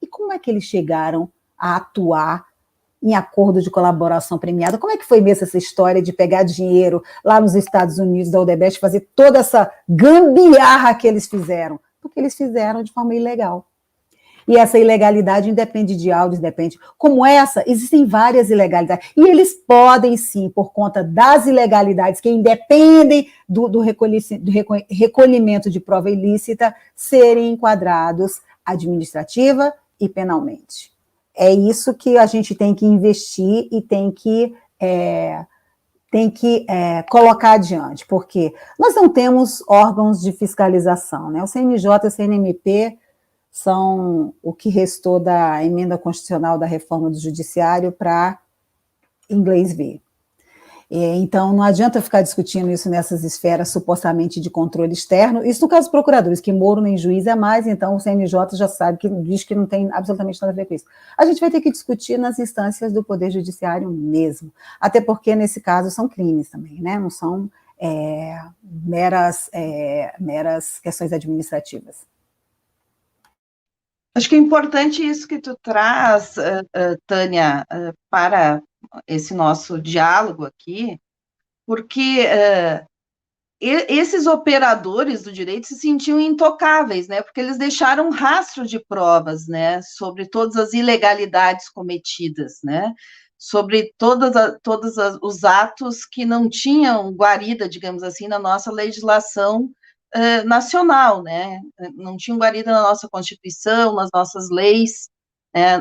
E como é que eles chegaram a atuar em acordo de colaboração premiada? Como é que foi mesmo essa história de pegar dinheiro lá nos Estados Unidos, da Odebrecht, fazer toda essa gambiarra que eles fizeram? Porque eles fizeram de forma ilegal. E essa ilegalidade independe de áudios, depende. Como essa, existem várias ilegalidades. E eles podem, sim, por conta das ilegalidades que independem do recolhimento de prova ilícita, serem enquadrados administrativa e penalmente. É isso que a gente tem que investir e tem que colocar adiante, porque nós não temos órgãos de fiscalização, né? O CNJ e o CNMP são o que restou da emenda constitucional da reforma do judiciário para inglês ver. Então, não adianta ficar discutindo isso nessas esferas supostamente de controle externo. Isso no caso dos procuradores, que Moro nem juiz é mais, então o CNJ já sabe que diz que não tem absolutamente nada a ver com isso. A gente vai ter que discutir nas instâncias do Poder Judiciário mesmo, até porque, nesse caso, são crimes também, né? Não são meras questões administrativas. Acho que é importante isso que tu traz, Tânia, para esse nosso diálogo aqui, porque esses operadores do direito se sentiam intocáveis, né? Porque eles deixaram um rastro de provas, né? Sobre todas as ilegalidades cometidas, né? Sobre todos os atos que não tinham guarida, digamos assim, na nossa legislação nacional, né? Não tinham guarida na nossa Constituição, nas nossas leis,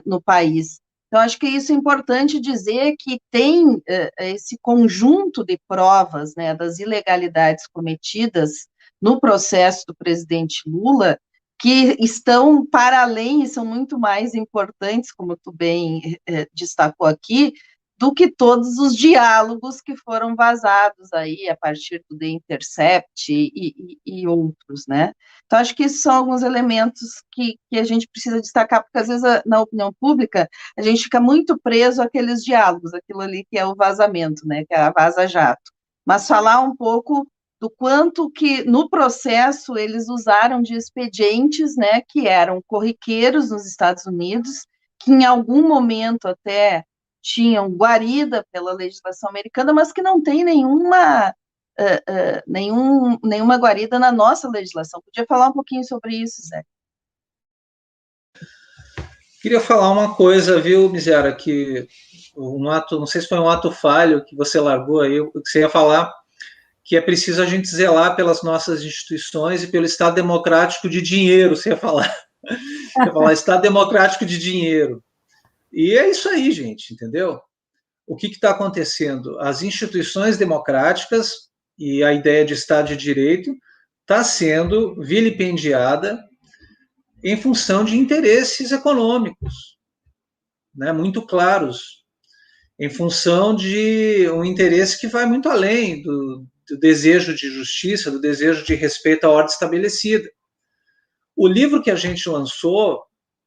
no país. Então, acho que isso é importante dizer que tem esse conjunto de provas, né, das ilegalidades cometidas no processo do presidente Lula, que estão para além e são muito mais importantes, como tu bem destacou aqui, do que todos os diálogos que foram vazados aí a partir do The Intercept e outros, né? Então, acho que esses são alguns elementos que a gente precisa destacar, porque às vezes na opinião pública a gente fica muito preso àqueles diálogos, aquilo ali que é o vazamento, né? Que é a vaza-jato. Mas falar um pouco do quanto que no processo eles usaram de expedientes, né? Que eram corriqueiros nos Estados Unidos, que em algum momento até tinham guarida pela legislação americana, mas que não tem nenhuma guarida na nossa legislação. Podia falar um pouquinho sobre isso, Zé? Queria falar uma coisa, viu, Miziara, que não sei se foi um ato falho que você largou aí, que você ia falar que é preciso a gente zelar pelas nossas instituições e pelo Estado democrático de dinheiro, você ia falar. Você ia falar Estado democrático de dinheiro. E é isso aí, gente, entendeu? o que está acontecendo? As instituições democráticas e a ideia de Estado de Direito está sendo vilipendiada em função de interesses econômicos, né, muito claros, em função de um interesse que vai muito além do desejo de justiça, do desejo de respeito à ordem estabelecida. O livro que a gente lançou,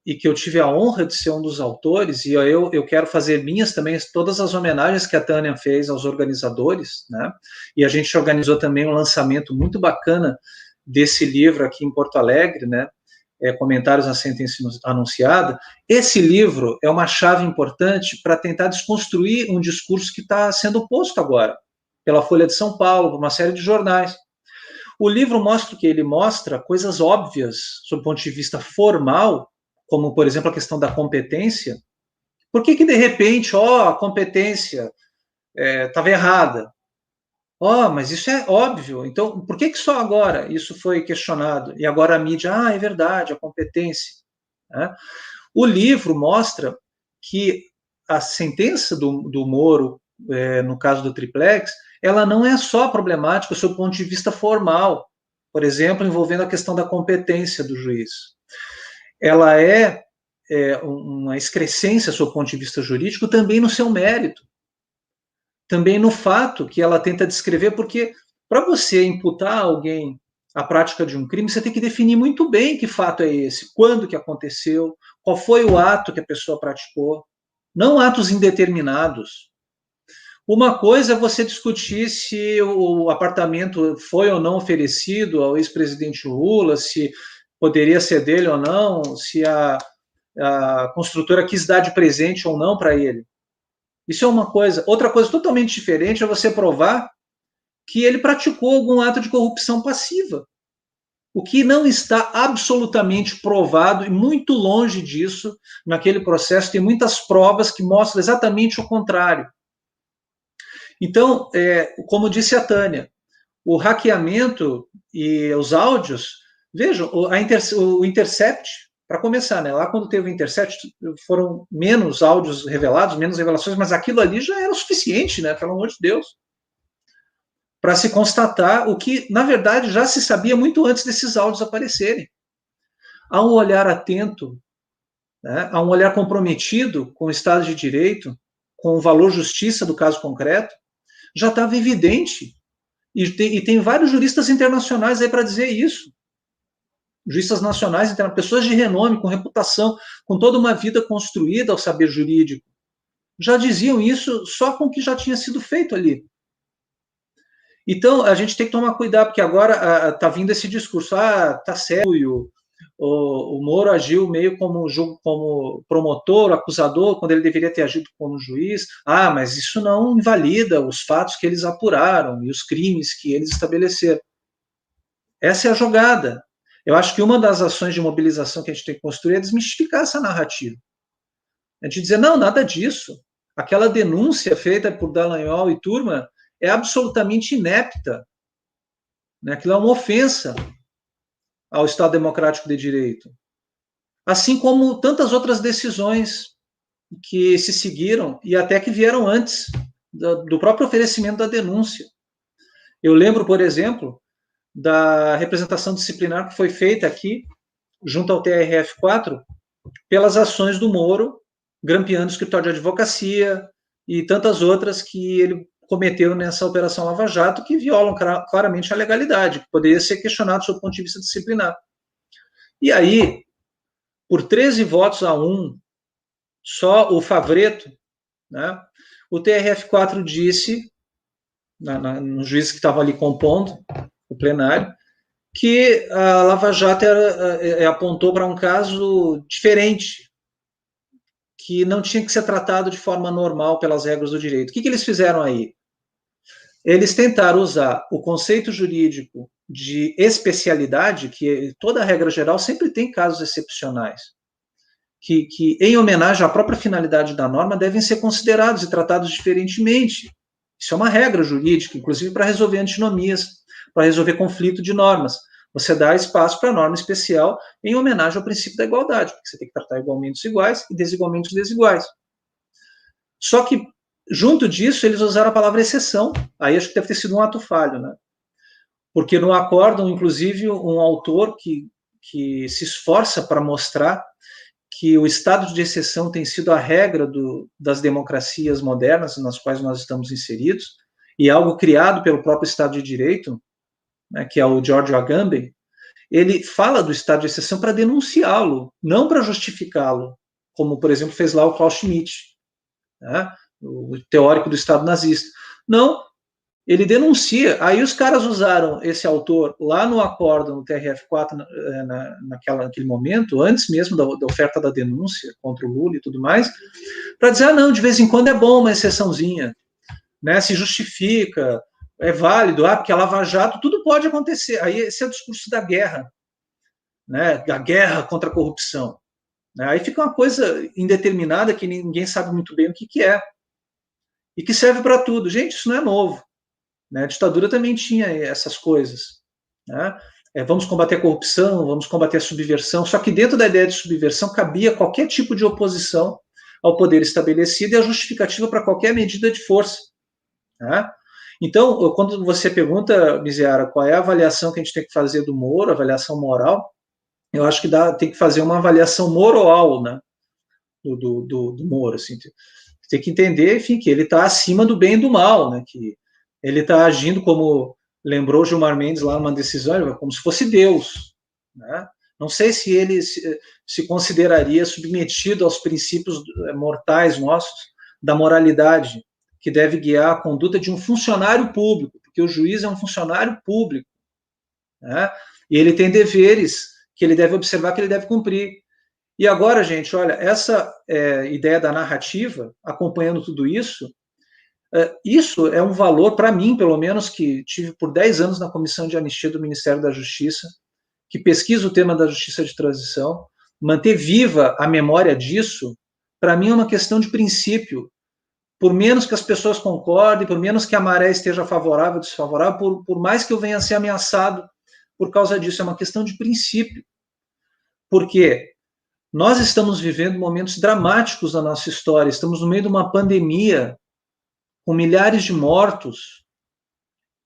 e que eu tive a honra de ser um dos autores, e eu quero fazer minhas também todas as homenagens que a Tânia fez aos organizadores, né? E a gente organizou também um lançamento muito bacana desse livro aqui em Porto Alegre, né? Comentários na Sentença Anunciada. Esse livro é uma chave importante para tentar desconstruir um discurso que está sendo posto agora pela Folha de São Paulo, por uma série de jornais. O livro mostra que ele mostra coisas óbvias, sob o ponto de vista formal, como, por exemplo, a questão da competência. Por que de repente, a competência estava errada? Mas isso é óbvio. Então, por que só agora isso foi questionado? E agora a mídia, é verdade, a competência. Né? O livro mostra que a sentença do Moro, no caso do triplex, ela não é só problemática sob o ponto de vista formal, por exemplo, envolvendo a questão da competência do juiz. Ela é uma excrescência sob o ponto de vista jurídico também no seu mérito, também no fato que ela tenta descrever, porque para você imputar a alguém a prática de um crime, você tem que definir muito bem que fato é esse, quando que aconteceu, qual foi o ato que a pessoa praticou, não atos indeterminados. Uma coisa é você discutir se o apartamento foi ou não oferecido ao ex-presidente Lula, se poderia ser dele ou não, se a construtora quis dar de presente ou não para ele. Isso é uma coisa. Outra coisa totalmente diferente é você provar que ele praticou algum ato de corrupção passiva. O que não está absolutamente provado, e muito longe disso, naquele processo, tem muitas provas que mostram exatamente o contrário. Então, como disse a Tânia, o hackeamento e os áudios, vejam, o Intercept, para começar, né? Lá quando teve o Intercept, foram menos áudios revelados, menos revelações, mas aquilo ali já era o suficiente, né? Pelo amor de Deus, para se constatar o que, na verdade, já se sabia muito antes desses áudios aparecerem. Há um olhar atento, né? Há um olhar comprometido com o Estado de Direito, com o valor justiça do caso concreto, já estava evidente. E tem vários juristas internacionais aí para dizer isso. Juristas nacionais, pessoas de renome, com reputação, com toda uma vida construída ao saber jurídico, já diziam isso só com o que já tinha sido feito ali. Então, a gente tem que tomar cuidado, porque agora está vindo esse discurso, tá sério, o Moro agiu meio como promotor, acusador, quando ele deveria ter agido como juiz. Mas isso não invalida os fatos que eles apuraram e os crimes que eles estabeleceram. Essa é a jogada. Eu acho que uma das ações de mobilização que a gente tem que construir é desmistificar essa narrativa. A gente dizer, não, nada disso. Aquela denúncia feita por Dallagnol e turma é absolutamente inepta. Né? Aquilo é uma ofensa ao Estado Democrático de Direito. Assim como tantas outras decisões que se seguiram e até que vieram antes do próprio oferecimento da denúncia. Eu lembro, por exemplo, da representação disciplinar que foi feita aqui, junto ao TRF4, pelas ações do Moro, grampeando o escritório de advocacia e tantas outras que ele cometeu nessa Operação Lava Jato, que violam claramente a legalidade, que poderia ser questionado sob o ponto de vista disciplinar. E aí, por 13 votos a 1, só o Favreto, né, o TRF4 disse, no juiz que estava ali compondo o plenário, que a Lava Jato apontou para um caso diferente, que não tinha que ser tratado de forma normal pelas regras do direito. O que eles fizeram aí? Eles tentaram usar o conceito jurídico de especialidade, que toda regra geral sempre tem casos excepcionais, que em homenagem à própria finalidade da norma, devem ser considerados e tratados diferentemente. Isso é uma regra jurídica, inclusive para resolver antinomias, para resolver conflito de normas. Você dá espaço para a norma especial em homenagem ao princípio da igualdade, porque você tem que tratar igualmente os iguais e desigualmente os desiguais. Só que junto disso, eles usaram a palavra exceção. Aí acho que deve ter sido um ato falho, né? Porque no acórdão, inclusive, um autor que se esforça para mostrar que o estado de exceção tem sido a regra das democracias modernas nas quais nós estamos inseridos, e algo criado pelo próprio Estado de Direito, né, que é o Giorgio Agamben. Ele fala do estado de exceção para denunciá-lo, não para justificá-lo, como, por exemplo, fez lá o Klaus Schmitt, né, o teórico do Estado nazista. Não, ele denuncia. Aí os caras usaram esse autor lá no acórdão, no TRF4, naquele momento, antes mesmo da oferta da denúncia contra o Lula e tudo mais, para dizer, não, de vez em quando é bom uma exceçãozinha, né, se justifica, é válido, porque a Lava Jato, tudo pode acontecer. Aí esse é o discurso da guerra, né, da guerra contra a corrupção. Né? Aí fica uma coisa indeterminada que ninguém sabe muito bem o que é. E que serve para tudo. Gente, isso não é novo. Né? A ditadura também tinha essas coisas. Né? Vamos combater a corrupção, vamos combater a subversão, só que dentro da ideia de subversão cabia qualquer tipo de oposição ao poder estabelecido e a justificativa para qualquer medida de força. Né? Então, quando você pergunta, Miziara, qual é a avaliação que a gente tem que fazer do Moro, avaliação moral, eu acho que tem que fazer uma avaliação moral, né, do Moro. Assim, tem que entender, enfim, que ele está acima do bem e do mal, né, que ele está agindo como lembrou Gilmar Mendes lá numa decisão, como se fosse Deus. Né? Não sei se ele se consideraria submetido aos princípios mortais nossos da moralidade, que deve guiar a conduta de um funcionário público, porque o juiz é um funcionário público. Né? E ele tem deveres que ele deve observar, que ele deve cumprir. E agora, gente, olha, essa ideia da narrativa, acompanhando tudo isso, isso é um valor, para mim, pelo menos, que tive por 10 anos na Comissão de Anistia do Ministério da Justiça, que pesquisa o tema da justiça de transição, manter viva a memória disso, para mim é uma questão de princípio. Por menos que as pessoas concordem, por menos que a maré esteja favorável ou desfavorável, por mais que eu venha a ser ameaçado por causa disso, é uma questão de princípio. Porque nós estamos vivendo momentos dramáticos da nossa história, estamos no meio de uma pandemia com milhares de mortos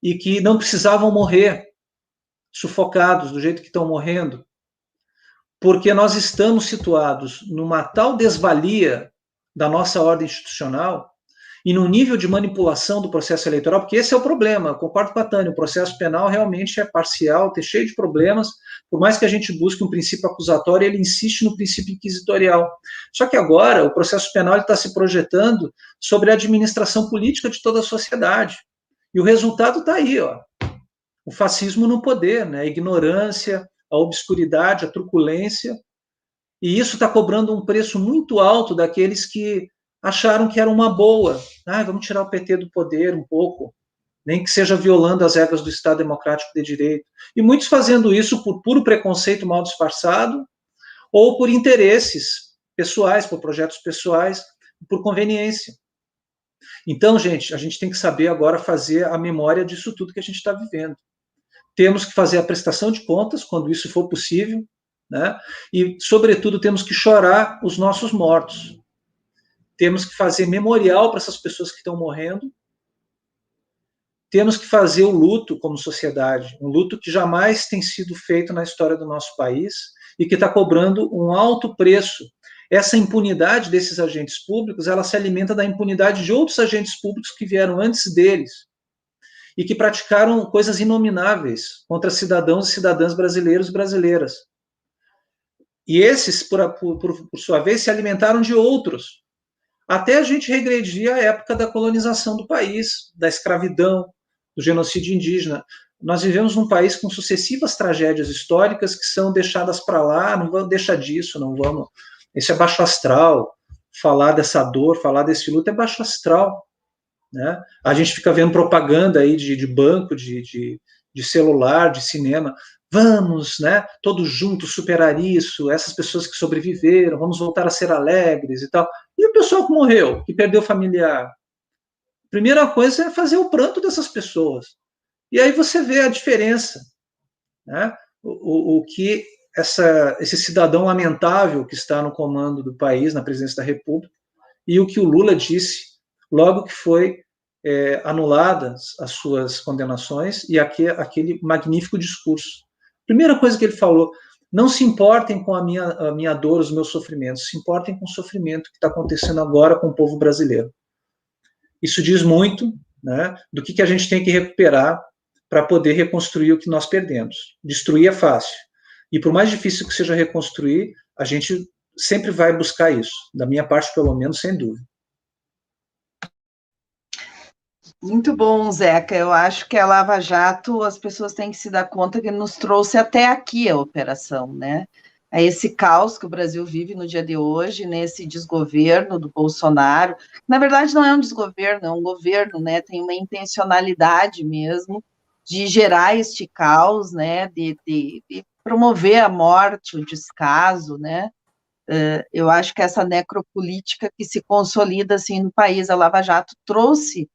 e que não precisavam morrer sufocados do jeito que estão morrendo, porque nós estamos situados numa tal desvalia da nossa ordem institucional e no nível de manipulação do processo eleitoral, porque esse é o problema, eu concordo com a Tânia, o processo penal realmente é parcial, tem cheio de problemas, por mais que a gente busque um princípio acusatório, ele insiste no princípio inquisitorial. Só que agora o processo penal está se projetando sobre a administração política de toda a sociedade. E o resultado está aí, ó. O fascismo no poder, né? A ignorância, a obscuridade, a truculência, e isso está cobrando um preço muito alto daqueles que acharam que era uma boa. Vamos tirar o PT do poder um pouco, nem que seja violando as regras do Estado Democrático de Direito. E muitos fazendo isso por puro preconceito mal disfarçado ou por interesses pessoais, por projetos pessoais, por conveniência. Então, gente, a gente tem que saber agora fazer a memória disso tudo que a gente está vivendo. Temos que fazer a prestação de contas, quando isso for possível, né? E, sobretudo, temos que chorar os nossos mortos. Temos que fazer memorial para essas pessoas que estão morrendo. Temos que fazer o luto como sociedade, um luto que jamais tem sido feito na história do nosso país e que está cobrando um alto preço. Essa impunidade desses agentes públicos, ela se alimenta da impunidade de outros agentes públicos que vieram antes deles e que praticaram coisas inomináveis contra cidadãos e cidadãs brasileiros e brasileiras. E esses, por sua vez, se alimentaram de outros, até a gente regredir à época da colonização do país, da escravidão, do genocídio indígena. Nós vivemos num país com sucessivas tragédias históricas que são deixadas para lá, não vamos deixar disso, não vamos... Isso é baixo astral, falar dessa dor, falar desse luto é baixo astral. Né? A gente fica vendo propaganda aí de banco, de celular, de cinema. Vamos, né, todos juntos superar isso, essas pessoas que sobreviveram, vamos voltar a ser alegres e tal. E o pessoal que morreu, que perdeu familiar? Primeira coisa é fazer o pranto dessas pessoas. E aí você vê a diferença, né? O que esse cidadão lamentável que está no comando do país, na presidência da República, e o que o Lula disse logo que foi anuladas as suas condenações e aquele magnífico discurso. Primeira coisa que ele falou: não se importem com a minha dor, os meus sofrimentos, se importem com o sofrimento que está acontecendo agora com o povo brasileiro. Isso diz muito, né, do que a gente tem que recuperar para poder reconstruir o que nós perdemos. Destruir é fácil. E por mais difícil que seja reconstruir, a gente sempre vai buscar isso. Da minha parte, pelo menos, sem dúvida. Muito bom, Zeca. Eu acho que a Lava Jato, as pessoas têm que se dar conta que nos trouxe até aqui a operação, né? É esse caos que o Brasil vive no dia de hoje, nesse desgoverno do Bolsonaro. Na verdade, não é um desgoverno, é um governo, né? Tem uma intencionalidade mesmo de gerar este caos, né? De promover a morte, o descaso, né? Eu acho que essa necropolítica que se consolida assim no país, a Lava Jato trouxe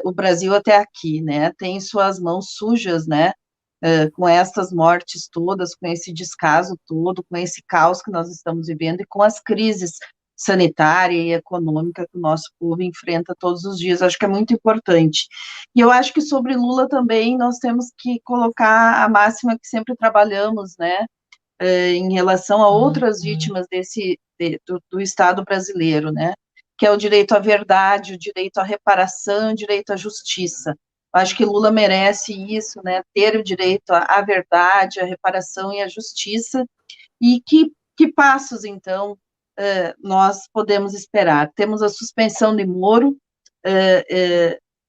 o Brasil até aqui, né? Tem suas mãos sujas, né? Com essas mortes todas, com esse descaso todo, com esse caos que nós estamos vivendo e com as crises sanitária e econômica que o nosso povo enfrenta todos os dias. Acho que é muito importante. E eu acho que sobre Lula também nós temos que colocar a máxima que sempre trabalhamos, né? Em relação a outras vítimas do Estado brasileiro, né? Que é o direito à verdade, o direito à reparação, o direito à justiça. Acho que Lula merece isso, né? Ter o direito à verdade, à reparação e à justiça. E que passos, então, nós podemos esperar? Temos a suspensão de Moro,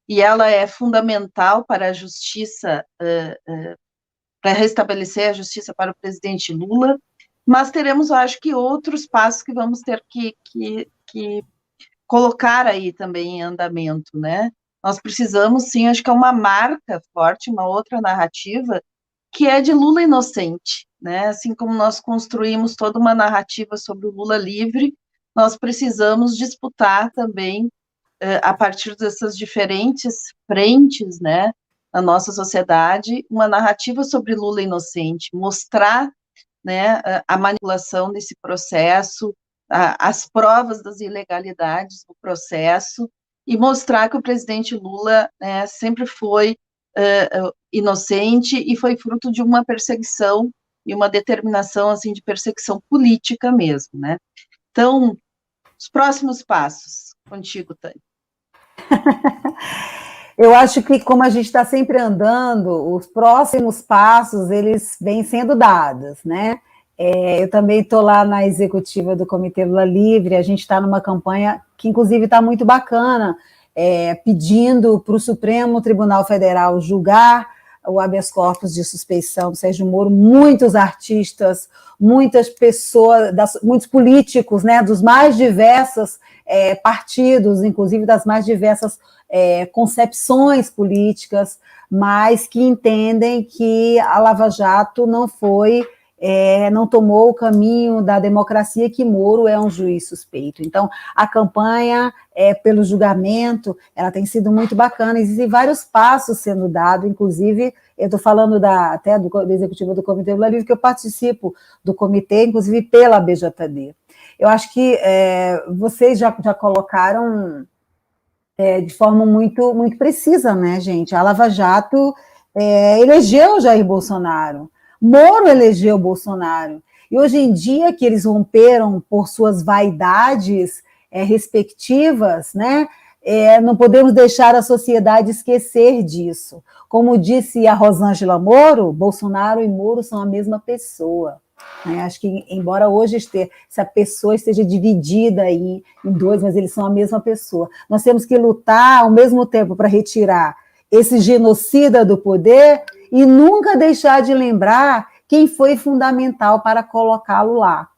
e ela é fundamental para a justiça, para restabelecer a justiça para o presidente Lula, mas teremos, eu acho que, outros passos que vamos ter que colocar aí também em andamento, né? Nós precisamos, sim, acho que é uma marca forte, uma outra narrativa, que é de Lula inocente, né? Assim como nós construímos toda uma narrativa sobre o Lula livre, nós precisamos disputar também, a partir dessas diferentes frentes, né, na nossa sociedade, uma narrativa sobre Lula inocente, mostrar, né, a manipulação desse processo, as provas das ilegalidades do processo, e mostrar que o presidente Lula, né, sempre foi inocente e foi fruto de uma perseguição e uma determinação assim de perseguição política mesmo, né? Então, os próximos passos, contigo, Tânia. Eu acho que, como a gente está sempre andando, os próximos passos, eles vêm sendo dados, né? Eu também estou lá na executiva do Comitê Lula Livre, a gente está numa campanha que, inclusive, está muito bacana, pedindo para o Supremo Tribunal Federal julgar o habeas corpus de suspeição do Sérgio Moro. Muitos artistas, muitas pessoas, muitos políticos, né, dos mais diversos partidos, inclusive das mais diversas concepções políticas, mas que entendem que a Lava Jato não tomou o caminho da democracia, que Moro é um juiz suspeito. Então, a campanha pelo julgamento, ela tem sido muito bacana, existem vários passos sendo dados, inclusive, eu estou falando até do executivo do Comitê Lula Livre, que eu participo do comitê, inclusive pela BJD. Eu acho que vocês já colocaram de forma muito, muito precisa, né, gente? A Lava Jato elegeu Jair Bolsonaro, Moro elegeu Bolsonaro, e hoje em dia que eles romperam por suas vaidades respectivas, né, não podemos deixar a sociedade esquecer disso. Como disse a Rosângela Moro, Bolsonaro e Moro são a mesma pessoa. Acho que, embora hoje essa pessoa esteja dividida aí em dois, mas eles são a mesma pessoa. Nós temos que lutar ao mesmo tempo para retirar esse genocida do poder e nunca deixar de lembrar quem foi fundamental para colocá-lo lá.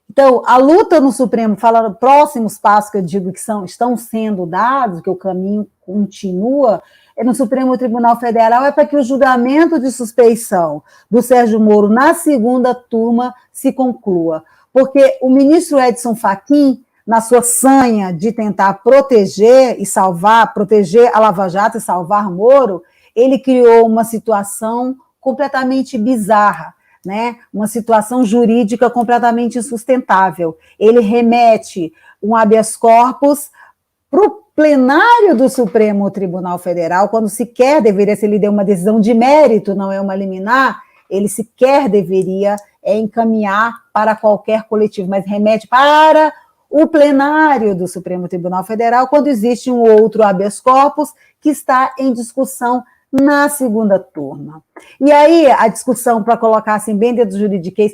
Então, a luta no Supremo, falando próximos passos que eu digo que estão sendo dados, que o caminho continua, no Supremo Tribunal Federal, é para que o julgamento de suspeição do Sérgio Moro na segunda turma se conclua. Porque o ministro Edson Fachin, na sua sanha de tentar proteger a Lava Jato e salvar Moro, ele criou uma situação completamente bizarra, né? Uma situação jurídica completamente insustentável. Ele remete um habeas corpus para o plenário do Supremo Tribunal Federal, quando sequer deveria, se ele deu uma decisão de mérito, não é uma liminar, ele sequer deveria encaminhar para qualquer coletivo, mas remete para o plenário do Supremo Tribunal Federal, quando existe um outro habeas corpus que está em discussão na segunda turma. E aí, a discussão, para colocar assim, bem dentro do juridiquês,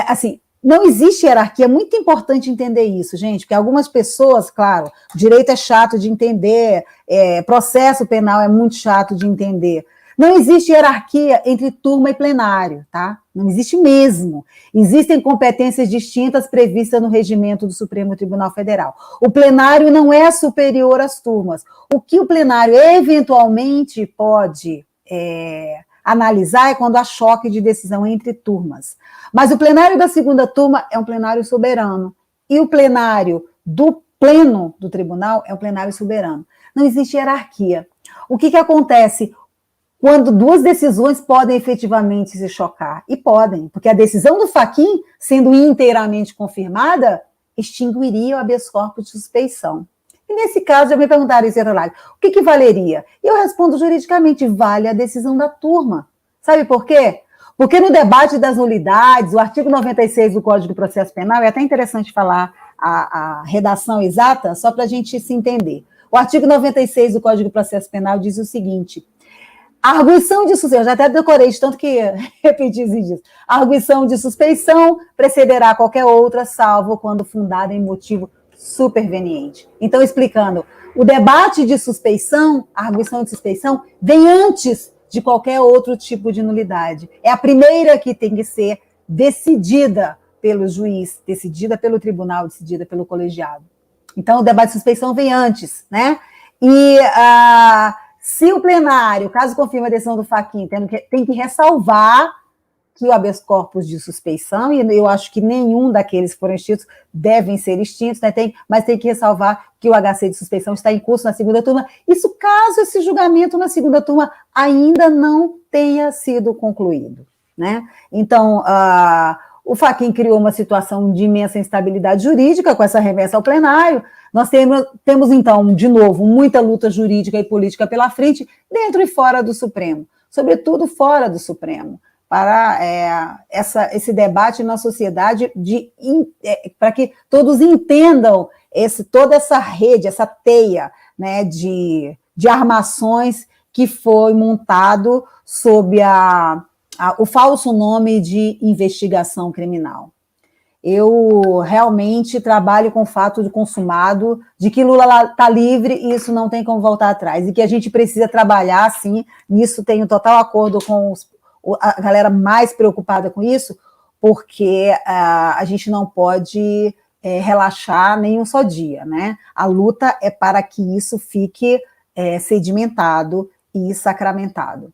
assim, não existe hierarquia, é muito importante entender isso, gente, porque algumas pessoas, claro, direito é chato de entender, processo penal é muito chato de entender. Não existe hierarquia entre turma e plenário, tá? Não existe mesmo. Existem competências distintas previstas no regimento do Supremo Tribunal Federal. O plenário não é superior às turmas. O que o plenário eventualmente pode analisar é quando há choque de decisão entre turmas. Mas o plenário da segunda turma é um plenário soberano. E o plenário do pleno do tribunal é um plenário soberano. Não existe hierarquia. O que acontece quando duas decisões podem efetivamente se chocar? E podem, porque a decisão do Fachin, sendo inteiramente confirmada, extinguiria o habeas corpus de suspeição. E nesse caso, já me perguntaram isso, o que valeria? E eu respondo juridicamente, vale a decisão da turma. Sabe por quê? Porque no debate das nulidades, o artigo 96 do Código de Processo Penal, é até interessante falar a redação exata, só para a gente se entender. O artigo 96 do Código de Processo Penal diz o seguinte: a arguição de suspeição, eu já até decorei de tanto que repeti isso. A arguição de suspeição precederá qualquer outra, salvo quando fundada em motivo superveniente. Então, explicando, o debate de suspeição, a arguição de suspeição, vem antes de qualquer outro tipo de nulidade. É a primeira que tem que ser decidida pelo juiz, decidida pelo tribunal, decidida pelo colegiado. Então, o debate de suspeição vem antes, né? E se o plenário, caso confirme a decisão do Fachin, tem que ressalvar que o habeas corpus de suspeição, e eu acho que nenhum daqueles que foram extintos devem ser extintos, né? Mas tem que ressalvar que o HC de suspeição está em curso na segunda turma, isso caso esse julgamento na segunda turma ainda não tenha sido concluído, né? Então, o Fachin criou uma situação de imensa instabilidade jurídica com essa remessa ao plenário. Nós temos, então, de novo, muita luta jurídica e política pela frente, dentro e fora do Supremo, sobretudo fora do Supremo, para esse debate na sociedade, para que todos entendam toda essa rede, essa teia, né, de armações que foi montado sob o falso nome de investigação criminal. Eu realmente trabalho com o fato de consumado, de que Lula está livre e isso não tem como voltar atrás, e que a gente precisa trabalhar, sim, nisso tenho total acordo com a galera mais preocupada com isso, porque a gente não pode relaxar nem um só dia, né? A luta é para que isso fique sedimentado e sacramentado.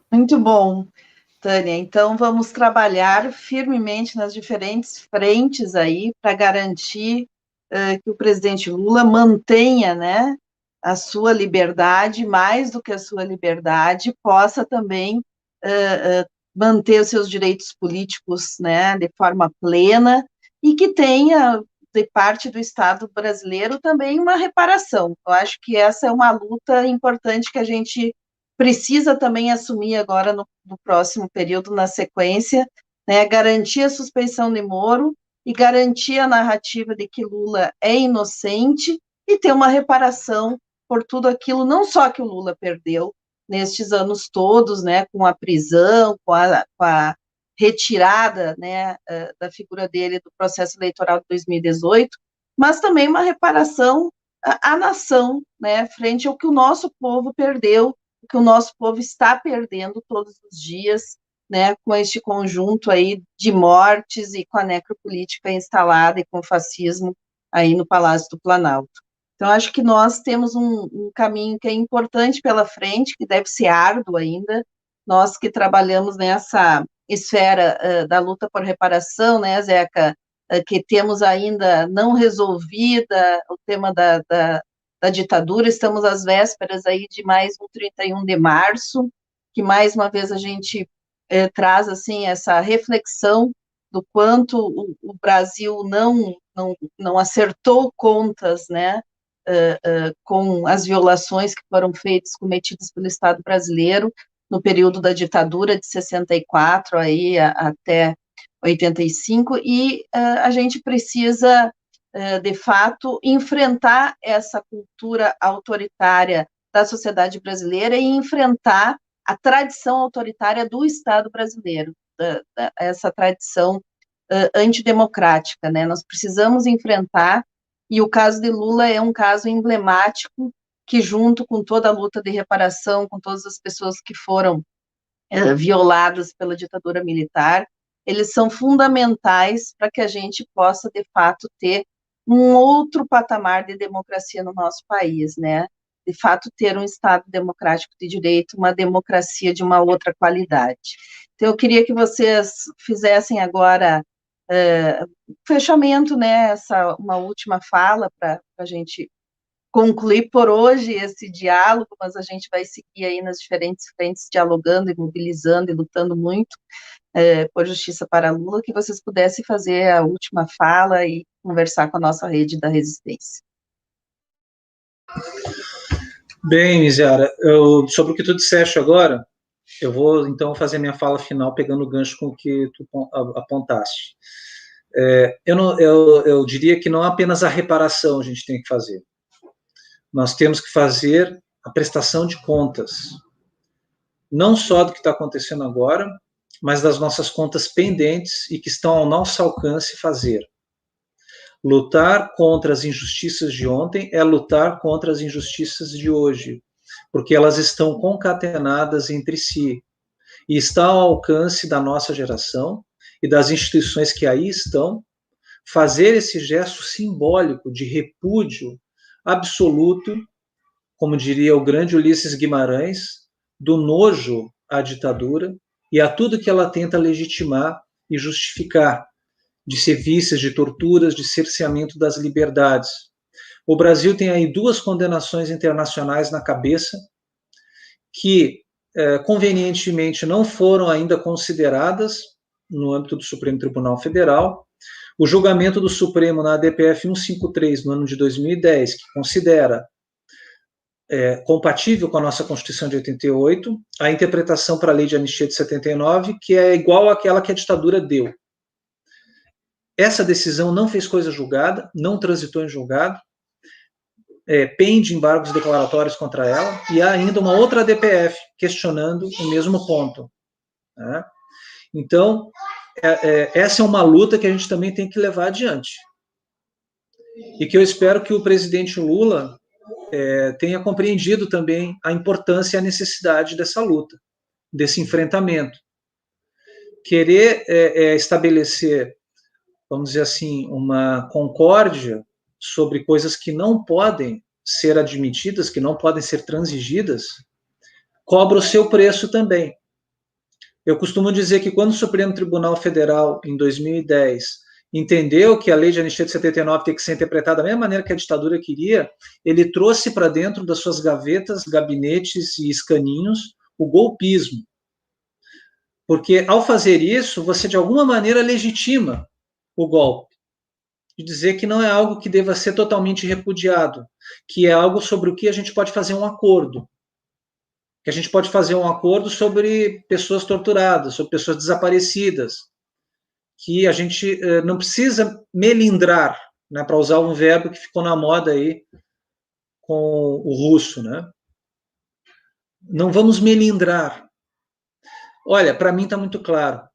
Muito bom, Tânia. Então, vamos trabalhar firmemente nas diferentes frentes aí para garantir que o presidente Lula mantenha, né, a sua liberdade, mais do que a sua liberdade, possa também manter os seus direitos políticos, né, de forma plena, e que tenha, de parte do Estado brasileiro, também uma reparação. Eu acho que essa é uma luta importante que a gente precisa também assumir agora no próximo período, na sequência, né, garantir a suspeição de Moro e garantir a narrativa de que Lula é inocente e ter uma reparação por tudo aquilo, não só que o Lula perdeu nestes anos todos, né, com a prisão, com a retirada, né, da figura dele do processo eleitoral de 2018, mas também uma reparação à nação, né, frente ao que o nosso povo perdeu, o que o nosso povo está perdendo todos os dias, né, com este conjunto aí de mortes e com a necropolítica instalada e com o fascismo aí no Palácio do Planalto. Então, acho que nós temos um caminho que é importante pela frente, que deve ser árduo ainda, nós que trabalhamos nessa esfera da luta por reparação, né, Zeca, que temos ainda não resolvida o tema da ditadura, estamos às vésperas aí de mais um 31 de março, que mais uma vez a gente traz, assim, essa reflexão do quanto o Brasil não não acertou contas, né, com as violações que foram cometidas pelo Estado brasileiro no período da ditadura de 64 aí até 85, e a gente precisa, de fato, enfrentar essa cultura autoritária da sociedade brasileira e enfrentar a tradição autoritária do Estado brasileiro, essa tradição antidemocrática, né? Nós precisamos enfrentar, e o caso de Lula é um caso emblemático que, junto com toda a luta de reparação, com todas as pessoas que foram violadas pela ditadura militar, eles são fundamentais para que a gente possa, de fato, ter um outro patamar de democracia no nosso país, né? De fato, ter um Estado democrático de direito, uma democracia de uma outra qualidade. Então, eu queria que vocês fizessem agora fechamento, né? Uma última fala para a gente concluir por hoje esse diálogo, mas a gente vai seguir aí nas diferentes frentes, dialogando e mobilizando e lutando muito por justiça para Lula, que vocês pudessem fazer a última fala e conversar com a nossa rede da resistência. Bem, Miziara, sobre o que tu disseste agora, eu vou então fazer minha fala final pegando o gancho com o que tu apontaste. Eu diria que não apenas a reparação a gente tem que fazer. Nós temos que fazer a prestação de contas, não só do que está acontecendo agora, mas das nossas contas pendentes e que estão ao nosso alcance fazer. Lutar contra as injustiças de ontem é lutar contra as injustiças de hoje, porque elas estão concatenadas entre si e está ao alcance da nossa geração e das instituições que aí estão fazer esse gesto simbólico de repúdio absoluto, como diria o grande Ulisses Guimarães, do nojo à ditadura e a tudo que ela tenta legitimar e justificar, de serviços, de torturas, de cerceamento das liberdades. O Brasil tem aí 2 condenações internacionais na cabeça que, convenientemente, não foram ainda consideradas no âmbito do Supremo Tribunal Federal. O julgamento do Supremo na ADPF 153, no ano de 2010, que considera compatível com a nossa Constituição de 88, a interpretação para a Lei de Anistia de 79, que é igual àquela que a ditadura deu. Essa decisão não fez coisa julgada, não transitou em julgado, pende embargos declaratórios contra ela, e há ainda uma outra ADPF questionando o mesmo ponto. Né? Então, essa é uma luta que a gente também tem que levar adiante. E que eu espero que o presidente Lula tenha compreendido também a importância e a necessidade dessa luta, desse enfrentamento. Querer estabelecer, vamos dizer assim, uma concórdia sobre coisas que não podem ser admitidas, que não podem ser transigidas, cobra o seu preço também. Eu costumo dizer que quando o Supremo Tribunal Federal, em 2010, entendeu que a Lei de Anistia de 79 tem que ser interpretada da mesma maneira que a ditadura queria, ele trouxe para dentro das suas gavetas, gabinetes e escaninhos o golpismo. Porque, ao fazer isso, você, de alguma maneira, legitima o golpe. De dizer que não é algo que deva ser totalmente repudiado, que é algo sobre o que a gente pode fazer um acordo. Que a gente pode fazer um acordo sobre pessoas torturadas, sobre pessoas desaparecidas, que a gente não precisa melindrar, né, para usar um verbo que ficou na moda aí com o russo, né? Não vamos melindrar. Olha, para mim está muito claro.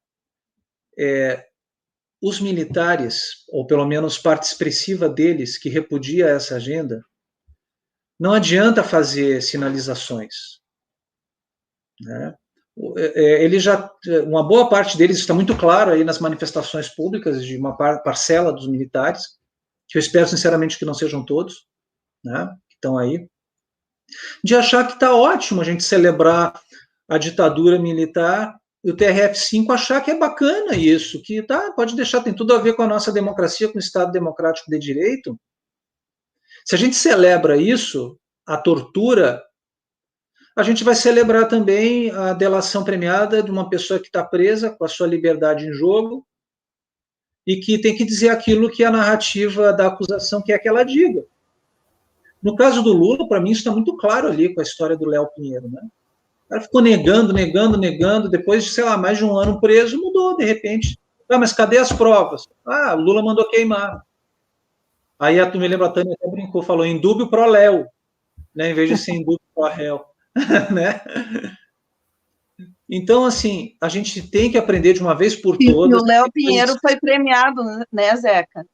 Os militares, ou pelo menos parte expressiva deles, que repudia essa agenda, não adianta fazer sinalizações. Né? Uma boa parte deles está muito claro aí nas manifestações públicas de uma parcela dos militares, que eu espero sinceramente que não sejam todos, né, que estão aí, de achar que está ótimo a gente celebrar a ditadura militar e o TRF-5 achar que é bacana isso, que pode deixar, tem tudo a ver com a nossa democracia, com o Estado democrático de direito. Se a gente celebra isso, a tortura, a gente vai celebrar também a delação premiada de uma pessoa que está presa com a sua liberdade em jogo e que tem que dizer aquilo que a narrativa da acusação quer que ela diga. No caso do Lula, para mim, isso está muito claro ali com a história do Léo Pinheiro, né? O cara ficou negando, depois de, sei lá, mais de um ano preso, mudou, de repente. Ah, mas cadê as provas? Ah, o Lula mandou queimar. Aí tu me lembra, a Tânia até brincou, falou indúbio pro Léo, né, em vez de ser indúbio pro réu, né? Então, assim, a gente tem que aprender de uma vez por todas. E o Léo Pinheiro foi premiado, né, Zeca?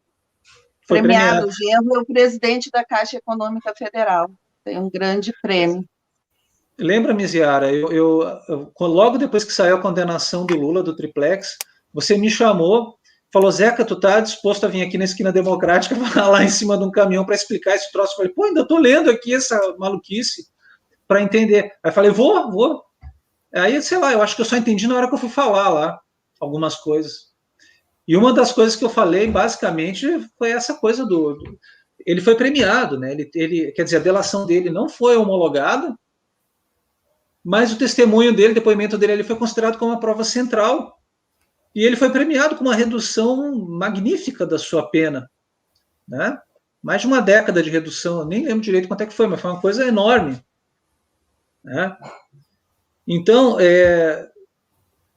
Foi premiado. O genro é o presidente da Caixa Econômica Federal. Tem um grande prêmio. Lembra, Miziara, logo depois que saiu a condenação do Lula, do triplex, você me chamou, falou, Zeca, tu tá disposto a vir aqui na Esquina Democrática lá em cima de um caminhão para explicar esse troço? Eu falei, pô, ainda tô lendo aqui essa maluquice para entender. Aí eu falei, vou. Aí, sei lá, eu acho que eu só entendi na hora que eu fui falar lá algumas coisas. E uma das coisas que eu falei, basicamente, foi essa coisa ele foi premiado, né? Ele, quer dizer, a delação dele não foi homologada, mas o testemunho dele, o depoimento dele, ele foi considerado como uma prova central. E ele foi premiado com uma redução magnífica da sua pena, né? Mais de uma década de redução, eu nem lembro direito quanto é que foi, mas foi uma coisa enorme, né? Então,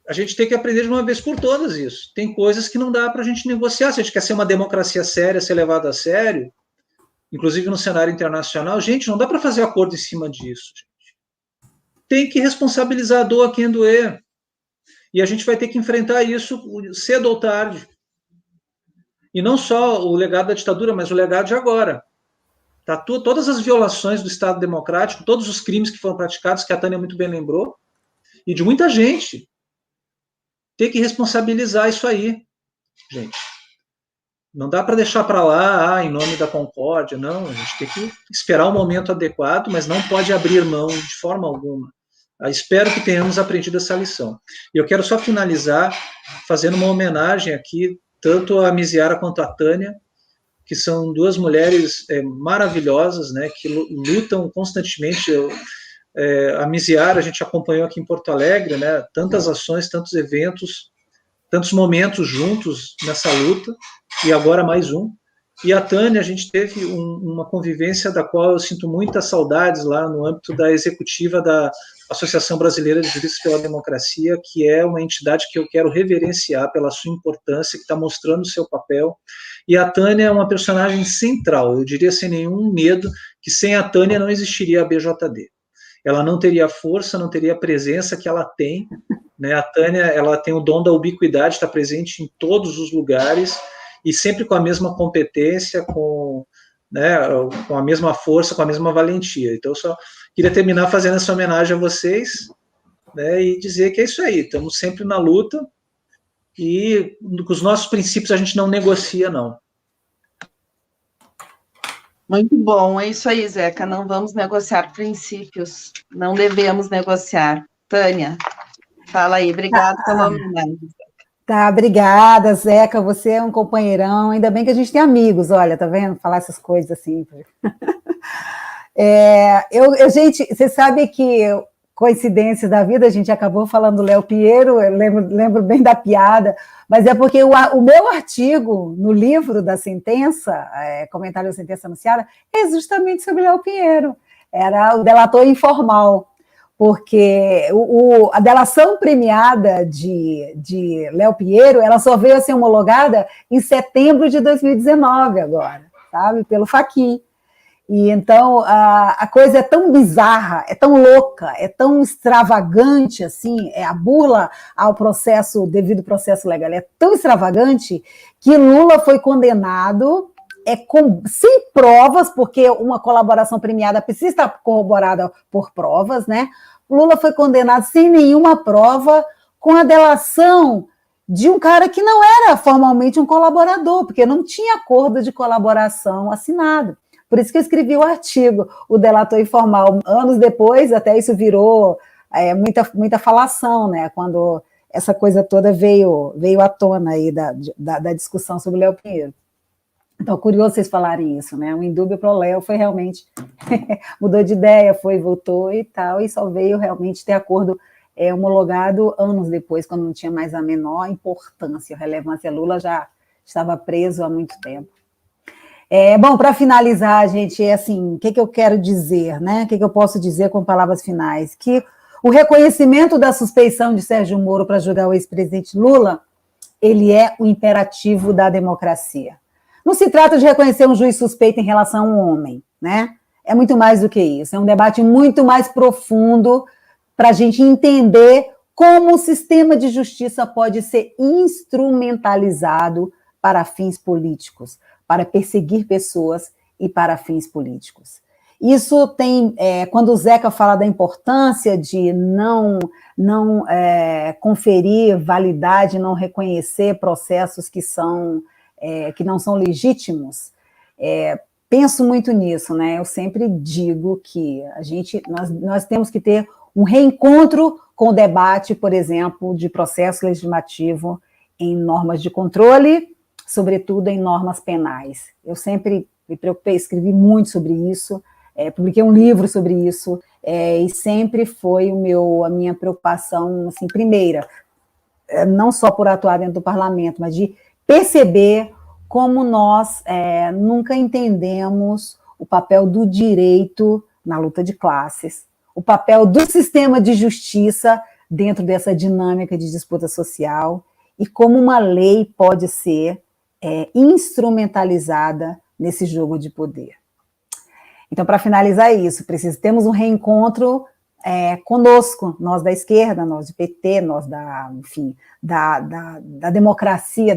a gente tem que aprender de uma vez por todas isso. Tem coisas que não dá para a gente negociar. Se a gente quer ser uma democracia séria, ser levada a sério, inclusive no cenário internacional, gente, não dá para fazer acordo em cima disso. Gente. Tem que responsabilizar a dor a quem doer. E a gente vai ter que enfrentar isso cedo ou tarde. E não só o legado da ditadura, mas o legado de agora. Tá, todas as violações do Estado Democrático, todos os crimes que foram praticados, que a Tânia muito bem lembrou, e de muita gente. Tem que responsabilizar isso aí, gente. Não dá para deixar para lá, em nome da concórdia, não. A gente tem que esperar o momento adequado, mas não pode abrir mão de forma alguma. Espero que tenhamos aprendido essa lição. E eu quero só finalizar fazendo uma homenagem aqui, tanto a Miziara quanto a Tânia, que são duas mulheres maravilhosas, né, que lutam constantemente. A Miziara, a gente acompanhou aqui em Porto Alegre, né, tantas ações, tantos eventos, tantos momentos juntos nessa luta, e agora mais um. E a Tânia, a gente teve uma convivência da qual eu sinto muitas saudades lá no âmbito da executiva da Associação Brasileira de Juristas pela Democracia, que é uma entidade que eu quero reverenciar pela sua importância, que está mostrando o seu papel. E a Tânia é uma personagem central, eu diria sem nenhum medo, que sem a Tânia não existiria a BJD. Ela não teria força, não teria a presença que ela tem, né? A Tânia, ela tem o dom da ubiquidade, está presente em todos os lugares, e sempre com a mesma competência, com a mesma força, com a mesma valentia. Então, eu só queria terminar fazendo essa homenagem a vocês, né, e dizer que é isso aí, estamos sempre na luta, e com os nossos princípios a gente não negocia, não. Muito bom, é isso aí, Zeca, não vamos negociar princípios, não devemos negociar. Tânia, fala aí, obrigada pela homenagem. Tá, obrigada, Zeca, você é um companheirão, ainda bem que a gente tem amigos, olha, tá vendo? Falar essas coisas assim. Gente, você sabe que, coincidência da vida, a gente acabou falando do Léo Pinheiro, eu lembro bem da piada, mas é porque o meu artigo no livro da sentença, comentário da sentença anunciada, é justamente sobre Léo Pinheiro, era o delator informal, porque a delação premiada de Léo Pinheiro, ela só veio a ser homologada em setembro de 2019 agora, sabe, pelo Fachin. E então a coisa é tão bizarra, é tão louca, é tão extravagante, assim, a burla ao devido processo legal, é tão extravagante que Lula foi condenado sem provas, porque uma colaboração premiada precisa estar corroborada por provas, né? Lula foi condenado sem nenhuma prova, com a delação de um cara que não era formalmente um colaborador, porque não tinha acordo de colaboração assinado. Por isso que eu escrevi o artigo, o delator informal. Anos depois, até isso virou muita falação, né? Quando essa coisa toda veio à tona aí da discussão sobre o Léo Pinheiro. Então, curioso vocês falarem isso, né? O indúbio pro Léo foi realmente... mudou de ideia, voltou e tal, e só veio realmente ter acordo homologado anos depois, quando não tinha mais a menor importância, relevância. Lula já estava preso há muito tempo. Bom, para finalizar, gente, assim, o que eu quero dizer, né? O que eu posso dizer com palavras finais? Que o reconhecimento da suspeição de Sérgio Moro para julgar o ex-presidente Lula, ele é o imperativo da democracia. Não se trata de reconhecer um juiz suspeito em relação a um homem, né? É muito mais do que isso. É um debate muito mais profundo para a gente entender como o sistema de justiça pode ser instrumentalizado para fins políticos, para perseguir pessoas e para fins políticos. Isso tem, quando o Zeca fala da importância de não conferir validade, não reconhecer processos que não são legítimos, penso muito nisso, né? Eu sempre digo que nós temos que ter um reencontro com o debate, por exemplo, de processo legislativo em normas de controle, sobretudo em normas penais. Eu sempre me preocupei, escrevi muito sobre isso, publiquei um livro sobre isso, e sempre foi a minha preocupação, assim, primeira, não só por atuar dentro do parlamento, mas de perceber como nós nunca entendemos o papel do direito na luta de classes, o papel do sistema de justiça dentro dessa dinâmica de disputa social, e como uma lei pode ser instrumentalizada nesse jogo de poder. Então, para finalizar isso, temos um reencontro conosco, nós da esquerda, nós do PT, nós da democracia,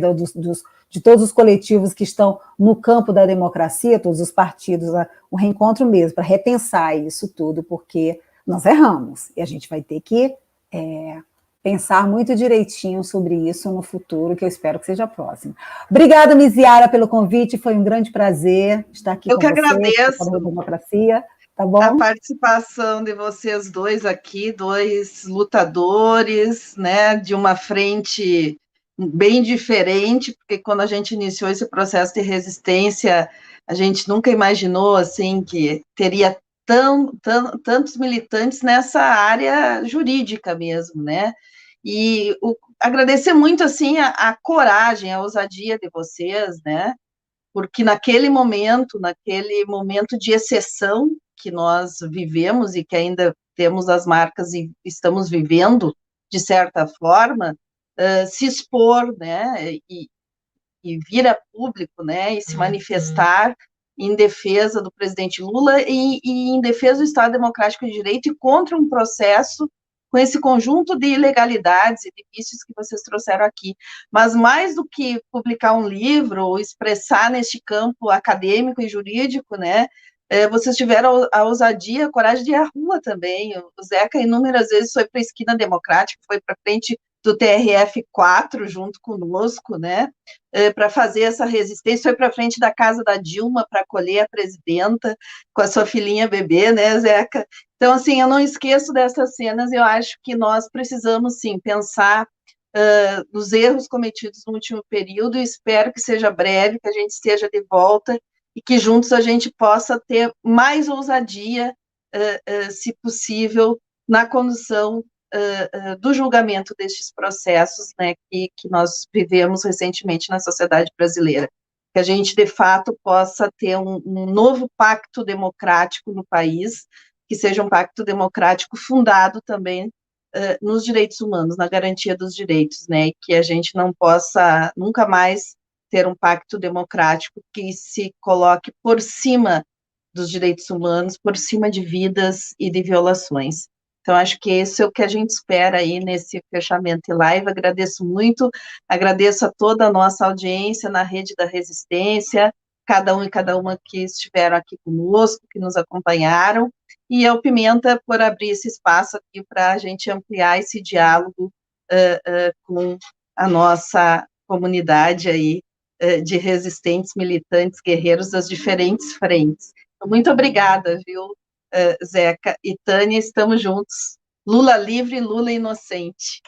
de todos os coletivos que estão no campo da democracia, todos os partidos, um reencontro mesmo, para repensar isso tudo, porque nós erramos, e a gente vai ter que pensar muito direitinho sobre isso no futuro, que eu espero que seja próximo. Obrigada, Miziara, pelo convite, foi um grande prazer estar aqui com você. Eu que agradeço a democracia, tá bom? A participação de vocês dois aqui, dois lutadores, né, de uma frente bem diferente, porque quando a gente iniciou esse processo de resistência, a gente nunca imaginou, assim, que teria tantos militantes nessa área jurídica mesmo, né? E agradecer muito, assim, a coragem, a ousadia de vocês, né? Porque naquele momento de exceção que nós vivemos e que ainda temos as marcas e estamos vivendo, de certa forma, se expor, né? E vir a público, né? E se manifestar em defesa do presidente Lula e em defesa do Estado Democrático de Direito e contra um processo com esse conjunto de ilegalidades e de vícios que vocês trouxeram aqui. Mas mais do que publicar um livro ou expressar neste campo acadêmico e jurídico, né, vocês tiveram a ousadia, a coragem de ir à rua também. O Zeca inúmeras vezes foi para a Esquina Democrática, foi para frente do TRF4 junto conosco, né, para fazer essa resistência, foi para frente da casa da Dilma para acolher a presidenta com a sua filhinha bebê, né, Zeca? Então, assim, eu não esqueço dessas cenas, eu acho que nós precisamos, sim, pensar nos erros cometidos no último período, e espero que seja breve, que a gente esteja de volta, e que juntos a gente possa ter mais ousadia, se possível, na condução do julgamento destes processos, né, que nós vivemos recentemente na sociedade brasileira. Que a gente, de fato, possa ter um novo pacto democrático no país, que seja um pacto democrático fundado também nos direitos humanos, na garantia dos direitos, né, e que a gente não possa nunca mais ter um pacto democrático que se coloque por cima dos direitos humanos, por cima de vidas e de violações. Então, acho que esse é o que a gente espera aí nesse fechamento de live. Agradeço muito, agradeço a toda a nossa audiência na Rede da Resistência, cada um e cada uma que estiveram aqui conosco, que nos acompanharam, e ao Pimenta por abrir esse espaço aqui para a gente ampliar esse diálogo com a nossa comunidade aí de resistentes, militantes, guerreiros das diferentes frentes. Então, muito obrigada, viu, Zeca e Tânia, estamos juntos. Lula livre, Lula inocente.